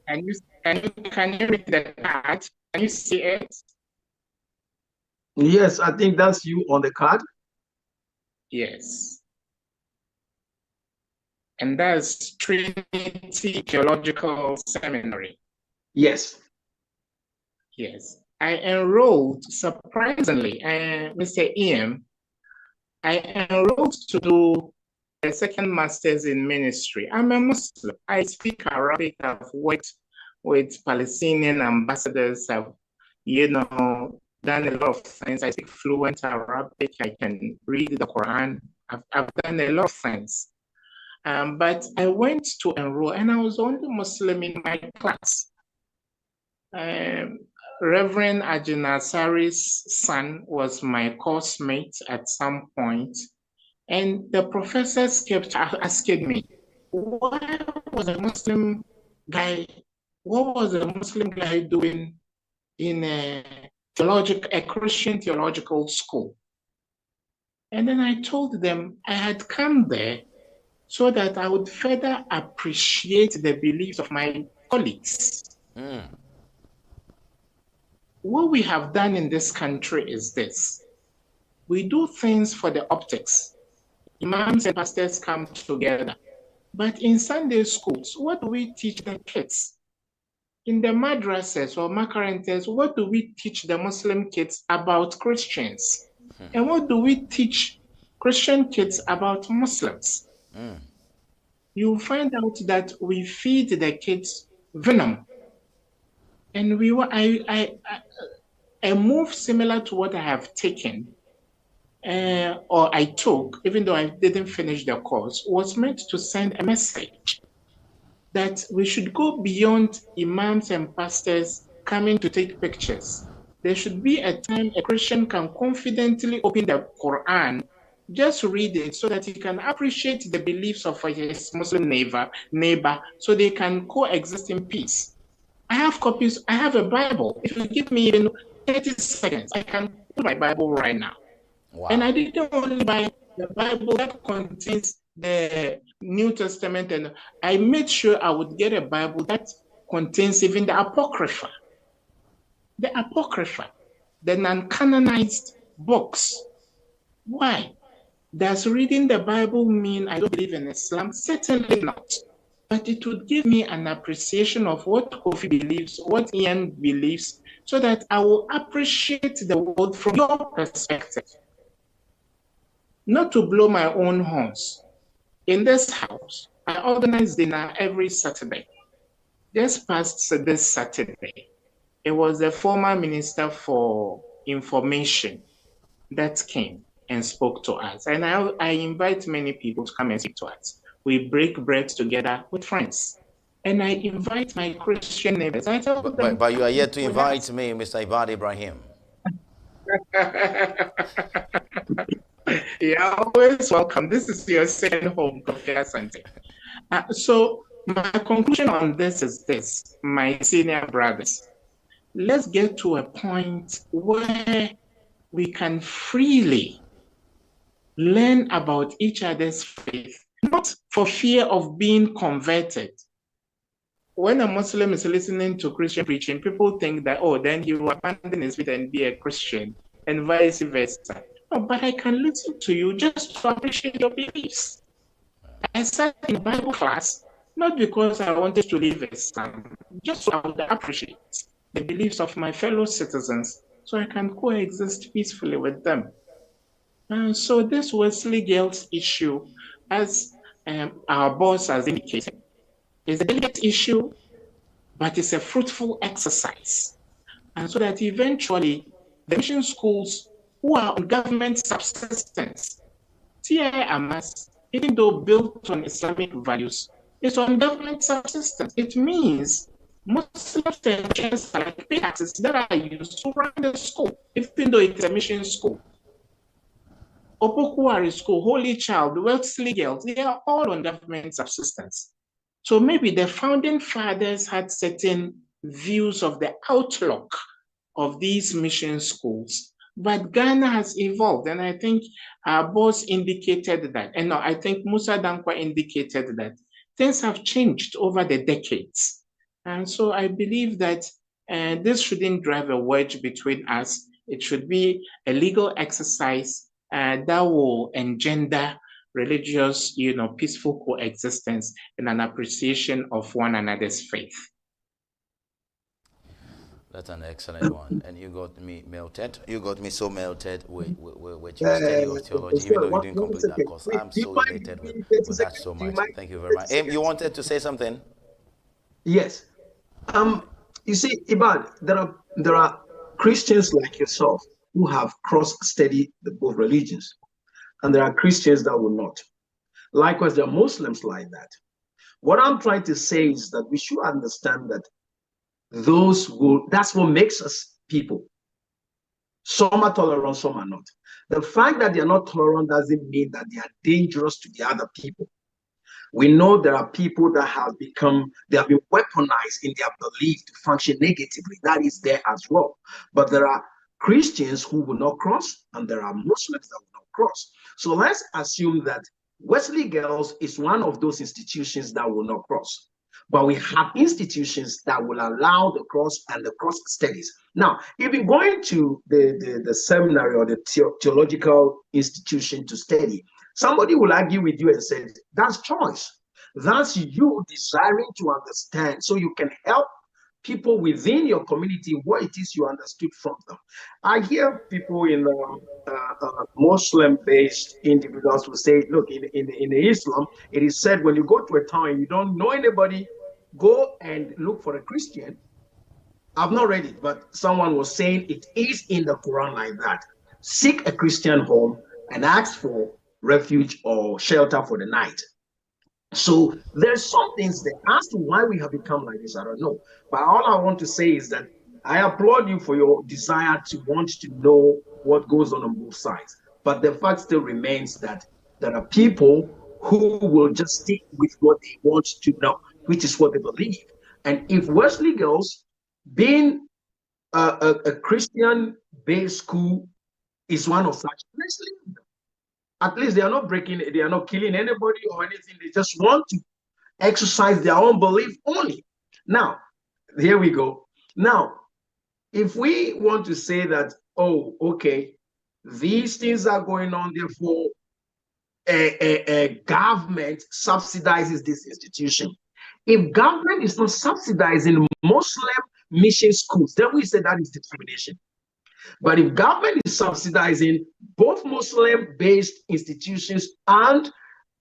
Can you read the card? Can you see it? Yes, I think that's you on the card. Yes. And that's Trinity Theological Seminary. Yes. Yes. I enrolled, surprisingly, Mr. Eamn, I enrolled to do a second master's in ministry. I'm a Muslim. I speak Arabic. I've worked with Palestinian ambassadors. I've, done a lot of things. I speak fluent Arabic. I can read the Quran. I've done a lot of things. But I went to enroll, and I was the only Muslim in my class. Reverend Ajinasari's son was my course mate at some point, and the professors kept asking me, what was a Muslim guy doing in a Christian theological school? And then I told them I had come there so that I would further appreciate the beliefs of my colleagues. What we have done in this country is this. We do things for the optics. Imams and pastors come together. But in Sunday schools, what do we teach the kids? In the madrasas or makarantas, what do we teach the Muslim kids about Christians? And what do we teach Christian kids about Muslims? You find out that we feed the kids venom. And a move similar to what I have taken, or I took, even though I didn't finish the course, was meant to send a message that we should go beyond imams and pastors coming to take pictures. There should be a time a Christian can confidently open the Quran, just read it so that he can appreciate the beliefs of his Muslim neighbor, so they can coexist in peace. I have copies, I have a Bible. If you give me even 30 seconds, I can pull my Bible right now. Wow. And I didn't only buy the Bible that contains the New Testament, and I made sure I would get a Bible that contains even the Apocrypha. The Apocrypha, the non-canonized books. Why? Does reading the Bible mean I don't believe in Islam? Certainly not. But it would give me an appreciation of what Kofi believes, what Eamn believes, so that I will appreciate the world from your perspective. Not to blow my own horns. In this house, I organize dinner every Saturday. Just past this Saturday, It was the former Minister for Information that came and spoke to us. And I invite many people to come and speak to us. We break bread together with friends. And I invite my Christian neighbors. I tell them, but you are yet to invite me, Mr. Ibrahim. You're always welcome. This is your second home, Kofi Asante. So my conclusion on this is this, my senior brothers. Let's get to a point where we can freely learn about each other's faith, not for fear of being converted. When a Muslim is listening to Christian preaching, people think that, oh, then he will abandon his faith and be a Christian, and vice versa. No, but I can listen to you just to appreciate your beliefs. I sat in Bible class, not because I wanted to leave Islam, just so I would appreciate the beliefs of my fellow citizens so I can coexist peacefully with them. And so this Wesley Girls issue, as our boss has indicated, is a delicate issue, but it's a fruitful exercise. And so that eventually the mission schools who are on government subsistence, TIAMAS, even though built on Islamic values, is on government subsistence. It means Muslim churches are like pay taxes that are used to run the school, even though it's a mission school. Opokuwari School, Holy Child, Wesley Girls, they are all on government subsistence. So maybe the founding fathers had certain views of the outlook of these mission schools, but Ghana has evolved, and I think our boss indicated that, and no, I think Mussa Dankwah indicated that things have changed over the decades. And so I believe that this shouldn't drive a wedge between us. It should be a legal exercise that will engender religious, peaceful coexistence and an appreciation of one another's faith. That's an excellent one. And you got me melted. You got me so melted with your study of theology, even though you didn't complete that course. I'm so elated with that so much. Thank you very much. Eamn, you wanted to say something? Yes. You see, Ibrahim, there are Christians like yourself who have cross-studied both religions, and there are Christians that will not. Likewise, there are Muslims like that. What I'm trying to say is that we should understand that that's what makes us people. Some are tolerant, some are not. The fact that they are not tolerant doesn't mean that they are dangerous to the other people. We know there are people that have been weaponized in their belief to function negatively. That is there as well. But there are Christians who will not cross, and there are Muslims that will not cross. So let's assume that Wesley Girls is one of those institutions that will not cross. But we have institutions that will allow the cross and the cross studies. Now, even going to the seminary or the theological institution to study, somebody will argue with you and say, that's choice. That's you desiring to understand so you can help people within your community what it is you understood from them. I hear people in Muslim-based individuals who say, look, in Islam, it is said when you go to a town and you don't know anybody, go and look for a Christian. I've not read it, but someone was saying it is in the Quran like that. Seek a Christian home and ask for refuge or shelter for the night. So there's some things that, as to why we have become like this, I don't know. But all I want to say is that I applaud you for your desire to want to know what goes on both sides. But the fact still remains that there are people who will just stick with what they want to know, which is what they believe. And if Wesley Girls, being a Christian-based school, is one of such, let's leave them. At least they are not they are not killing anybody or anything. They just want to exercise their own belief only. Now, here we go. Now, if we want to say that, oh, okay, these things are going on, therefore, a government subsidizes this institution. If government is not subsidizing Muslim mission schools, then we say that is discrimination. But if government is subsidizing both Muslim-based institutions and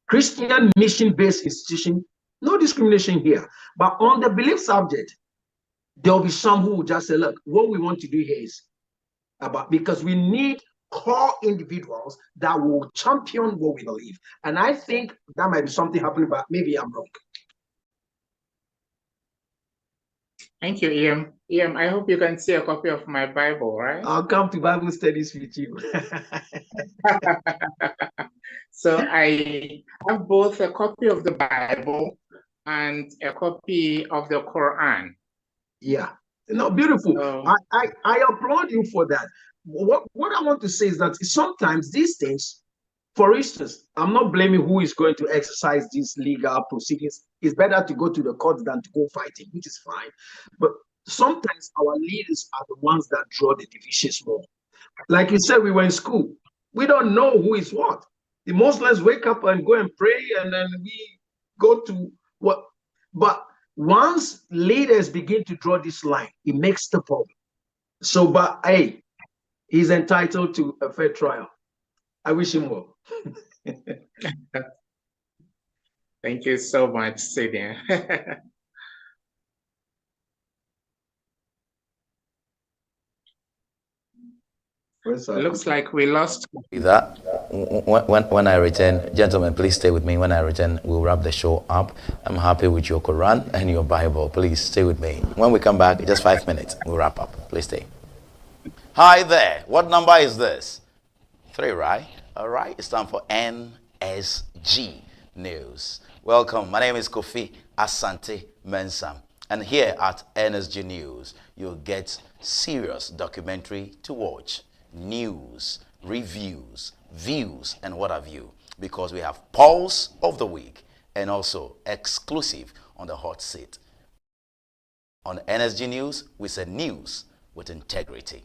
Christian mission-based institutions, no discrimination here. But on the belief subject, There'll be some who will just say, look, what we want to do here is because we need core individuals that will champion what we believe. And I think that might be something happening, but maybe I'm wrong. Thank you, Eamn. Eamn, I hope you can see a copy of my Bible, right? I'll come to Bible studies with you. So I have both a copy of the Bible and a copy of the Quran. Yeah, no, beautiful. I applaud you for that. What I want to say is that sometimes these things, for instance, I'm not blaming who is going to exercise these legal proceedings. It's better to go to the court than to go fighting, which is fine. But sometimes our leaders are the ones that draw the divisions more. Like you said, we were in school. We don't know who is what. The Muslims wake up and go and pray, and then we go to what. But once leaders begin to draw this line, it makes the problem. So, but hey, he's entitled to a fair trial. I wish him well. Thank you so much, Sidian. Looks like we lost. That when I return, gentlemen, please stay with me. When I return, we'll wrap the show up. I'm happy with your Quran and your Bible. Please stay with me. When we come back, just 5 minutes, we'll wrap up. Please stay. Hi there. What number is this? 3, right? All right. It's time for NSG News. Welcome. My name is Kofi Asante Mensah. And here at NSG News, you'll get serious documentary to watch, news, reviews, views, and what have you. Because we have Pulse of the Week and also exclusive on the hot seat. On NSG News, we say news with integrity.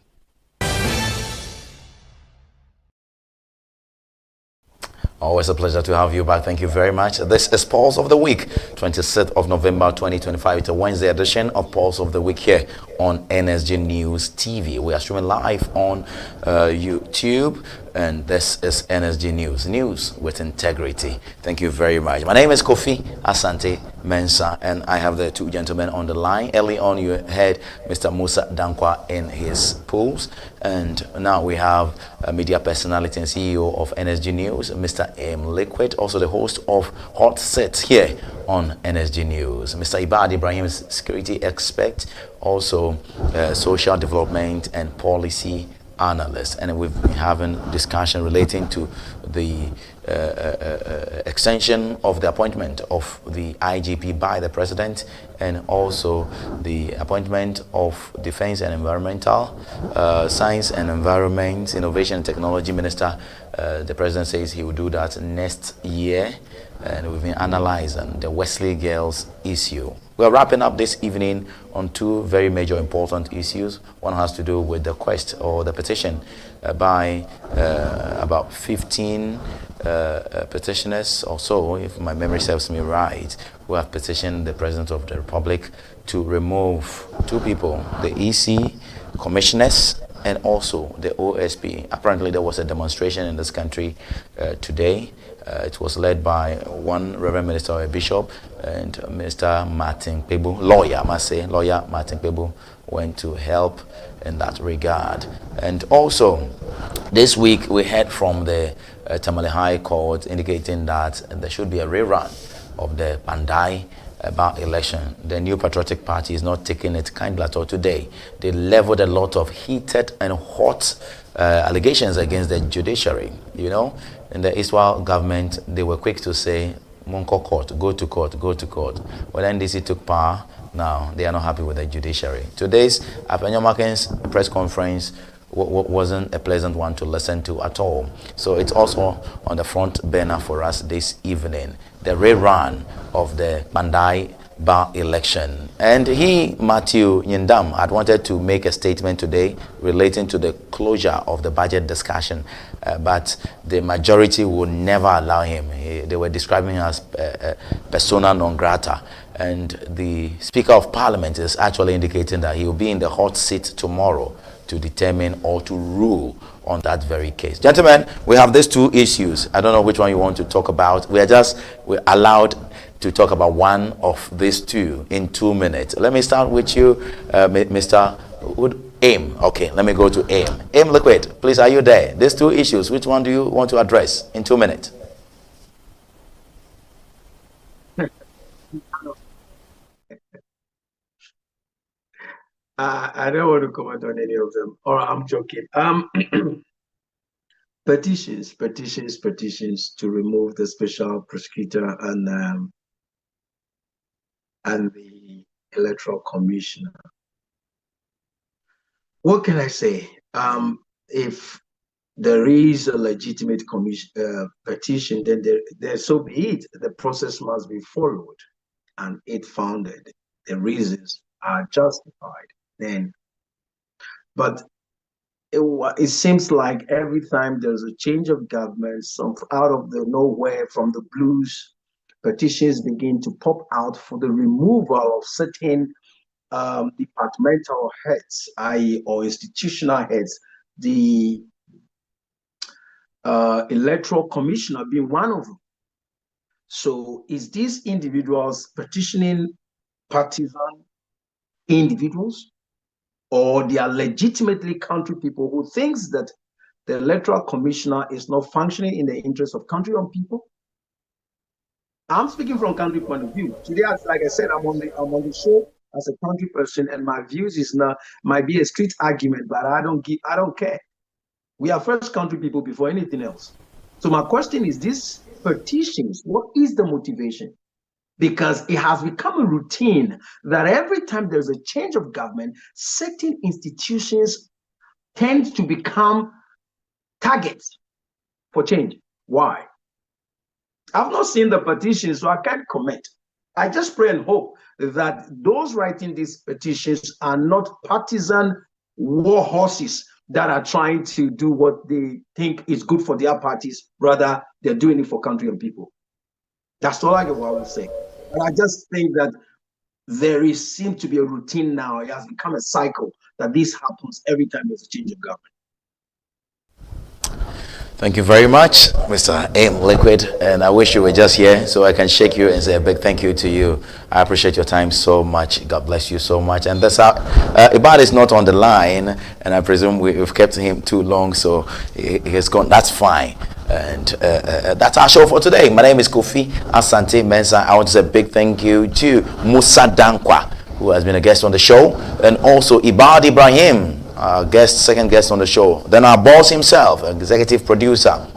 Always a pleasure to have you back. Thank you very much. This is Pulse of the Week, 26th of November 2025. It's a Wednesday edition of Pulse of the Week here on NSG News TV. We are streaming live on YouTube, and this is NSG News, news with integrity. Thank you very much. My name is Kofi Asante Mensah, and I have the two gentlemen on the line. Early on, you heard Mr. Mussa Dankwah in his pools, and now we have a media personality and CEO of NSG News, Mr. Eamn Liquid, also the host of Hot Sets here on NSG News. Mr. Irbad, Ibrahim is security expert, also social development and policy analyst, and we've been having discussion relating to the extension of the appointment of the IGP by the president, and also the appointment of Defense and Environmental Science and Environment Innovation and Technology Minister. The president says he will do that next year, and we've been analyzing the Wesley Girls issue. We're wrapping up this evening on two very major important issues. One has to do with the quest or the petition by about 15 petitioners or so, if my memory serves me right, who have petitioned the President of the Republic to remove two people, the EC commissioners and also the OSP. Apparently there was a demonstration in this country today. It was led by one Reverend Minister or a bishop, and Mr. Martin Pebu, lawyer Martin Pebu, went to help in that regard. And also this week we heard from the Tamale High Court indicating that there should be a rerun of the Pandai about election. The New Patriotic Party is not taking it kindly at all today. They leveled a lot of heated and hot allegations against the judiciary. You know, in the Israel government, they were quick to say, Monko court, go to court, go to court. When NDC took power, now they are not happy with the judiciary. Today's Apenyomaken's press conference wasn't a pleasant one to listen to at all. So it's also on the front burner for us this evening, the rerun of the Pandai Bar election. And Matthew Nyindam, had wanted to make a statement today relating to the closure of the budget discussion, but the majority would never allow him. They were describing him as persona non grata. And the Speaker of Parliament is actually indicating that he will be in the hot seat tomorrow to determine or to rule on that very case. Gentlemen, we have these two issues. I don't know which one you want to talk about. We allowed to talk about one of these two in 2 minutes. Let me start with you, Mr. Eamn. Okay, let me go to Eamn. Eamn Liquid, please, are you there? These two issues, which one do you want to address in 2 minutes? I don't want to comment on any of them, or I'm joking. Petitions to remove the special prosecutor and the electoral commissioner. What can I say? If there is a legitimate petition, then there so be it. The process must be followed, and it founded. The reasons are justified. Then, but it seems like every time there's a change of government, some out of the nowhere from the blues, petitions begin to pop out for the removal of certain departmental heads, i.e., or institutional heads. The electoral commissioner being one of them. So, is these individuals petitioning partisan individuals, or they are legitimately country people who thinks that the electoral commissioner is not functioning in the interest of country and people? I'm speaking from country point of view. Today, like I said, I'm on the show as a country person, and my views might be a street argument, but I don't care. We are first country people before anything else. So my question is, these petitions, what is the motivation? Because it has become a routine that every time there's a change of government, certain institutions tend to become targets for change. Why? I've not seen the petition, so I can't comment. I just pray and hope that those writing these petitions are not partisan war horses that are trying to do what they think is good for their parties. Rather, they're doing it for country and people. That's all I will say. And I just think that there seems to be a routine now. It has become a cycle that this happens every time there's a change of government. Thank you very much, Mr. Eamn Liquid, and I wish you were just here so I can shake you and say a big thank you to you. I appreciate your time so much. God bless you so much. And that's how Irbad is not on the line, and I presume we've kept him too long, so he's gone. That's fine. And that's our show for today. My name is Kofi Asante Mensah. I want to say a big thank you to Mussa Dankwah, who has been a guest on the show, and also Ibrahim, our second guest on the show. Then our boss himself, executive producer,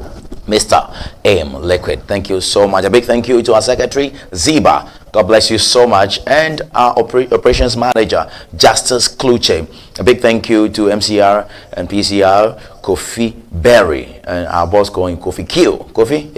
Mr. Eamn Liquid. Thank you so much. A big thank you to our secretary, Ziba. God bless you so much. And our operations manager, Justice Kluche. A big thank you to MCR and PCR, Kofi Berry, and our boss going Kofi Q. Kofi,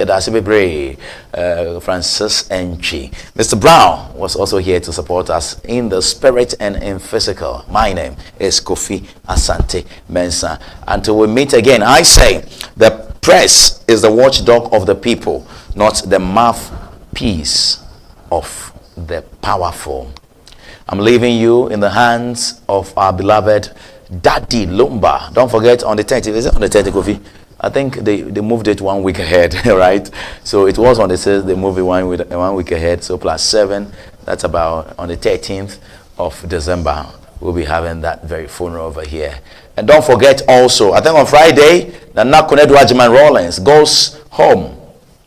Francis Enchi. Mr. Brown was also here to support us in the spirit and in physical. My name is Kofi Asante Mensah. Until we meet again, I say the press is the watchdog of the people, not the mouthpiece of the powerful. I'm leaving you in the hands of our beloved Daddy Lumba. Don't forget on the 30th. Is it on the 30th, Kofi? I think they moved it 1 week ahead, right? So it was on the 6th, they moved it 1 week ahead. So +7, that's about on the 13th of December. We'll be having that very funeral over here. And don't forget also, I think on Friday, the Nakunedu Ajiman Rollins goes home.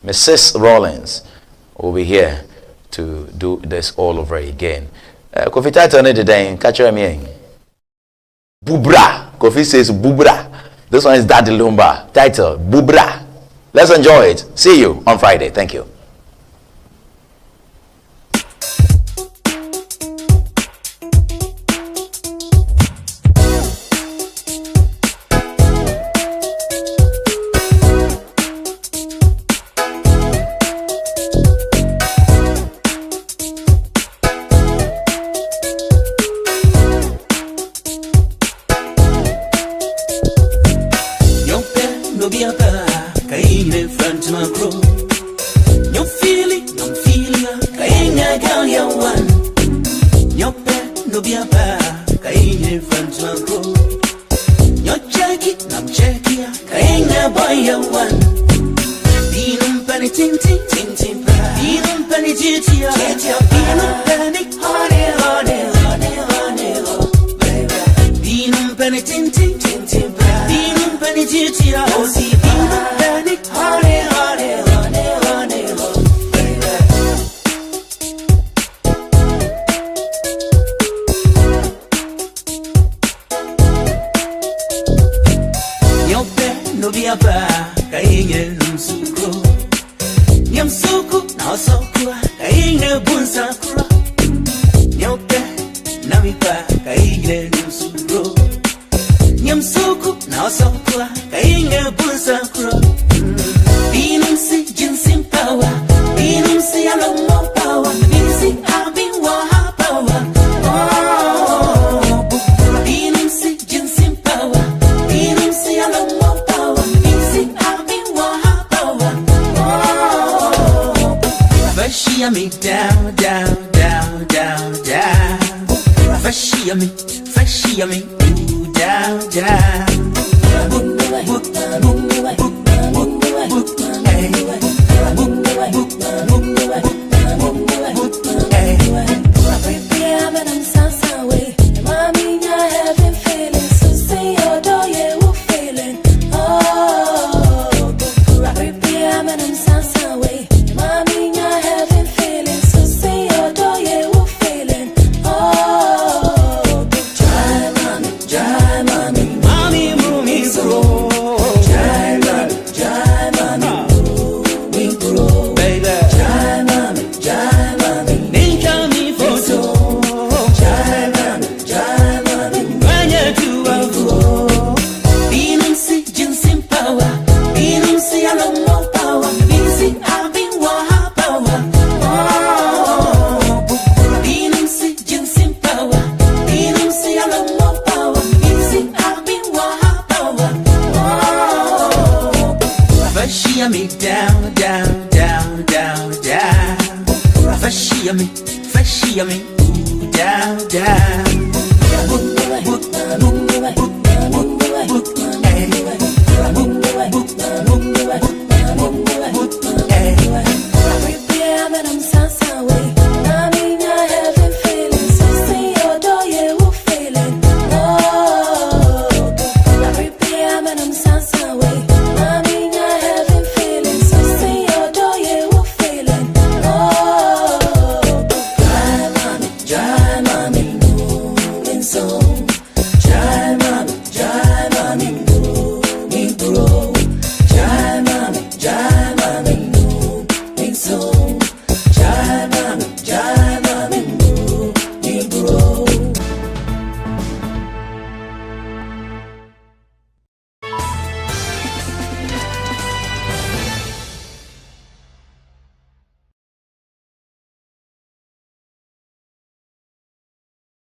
Mrs. Rollins will be here to do this all over again. Kofi title need the catch me. Bubra. Kofi says Bubra. This one is Daddy Lumba. Title Bubra. Let's enjoy it. See you on Friday. Thank you. Tin tin tin tin, tin penny Chitia, Pinum Penny, honey, honey, honey, honey, oh, baby. Pinum Penny, Tintin, Tintin, Pinum Penny, Chitia, oh, see, Pinum Penny, honey, honey, honey, honey, oh, baby. Nyope, no be a bar, Kayin, Suko. Nyam suku na osokua kaine bunsa kuro nyope na mipa kaine nusuro Nyam suku na osokua kaine bunsa kuro Binum si jinsim power Binum si alomo power Binum si abin waha power Oh Binum si jinsim power Binum si alomo power Binum si abin waha power She me down, down, down, down, down. Fascia me, ooh, down, down. Book, book, book, book, book, book, hey. Book, book, book, book, book, hey. Baby, I'm in some way. Mommy, I haven't feeling, so say your door, yeah, we're feeling. Oh, baby, I'm in some way. Mommy, I haven't feeling, so say your door, yeah, we're feeling. Oh, dry mommy, mommy, move me slow. Dry mommy, move me slow, baby. Dry mommy, ninja me for so. Dry mommy, when you do a go. Binum si jinsim power, binum si alomo power, binum si abin waha power. Oh, binum si jinsim power, binum si alomo power, binum si abin waha power. Oh, fascia me down, down, down, down, down. Fascia me, ooh, down, down.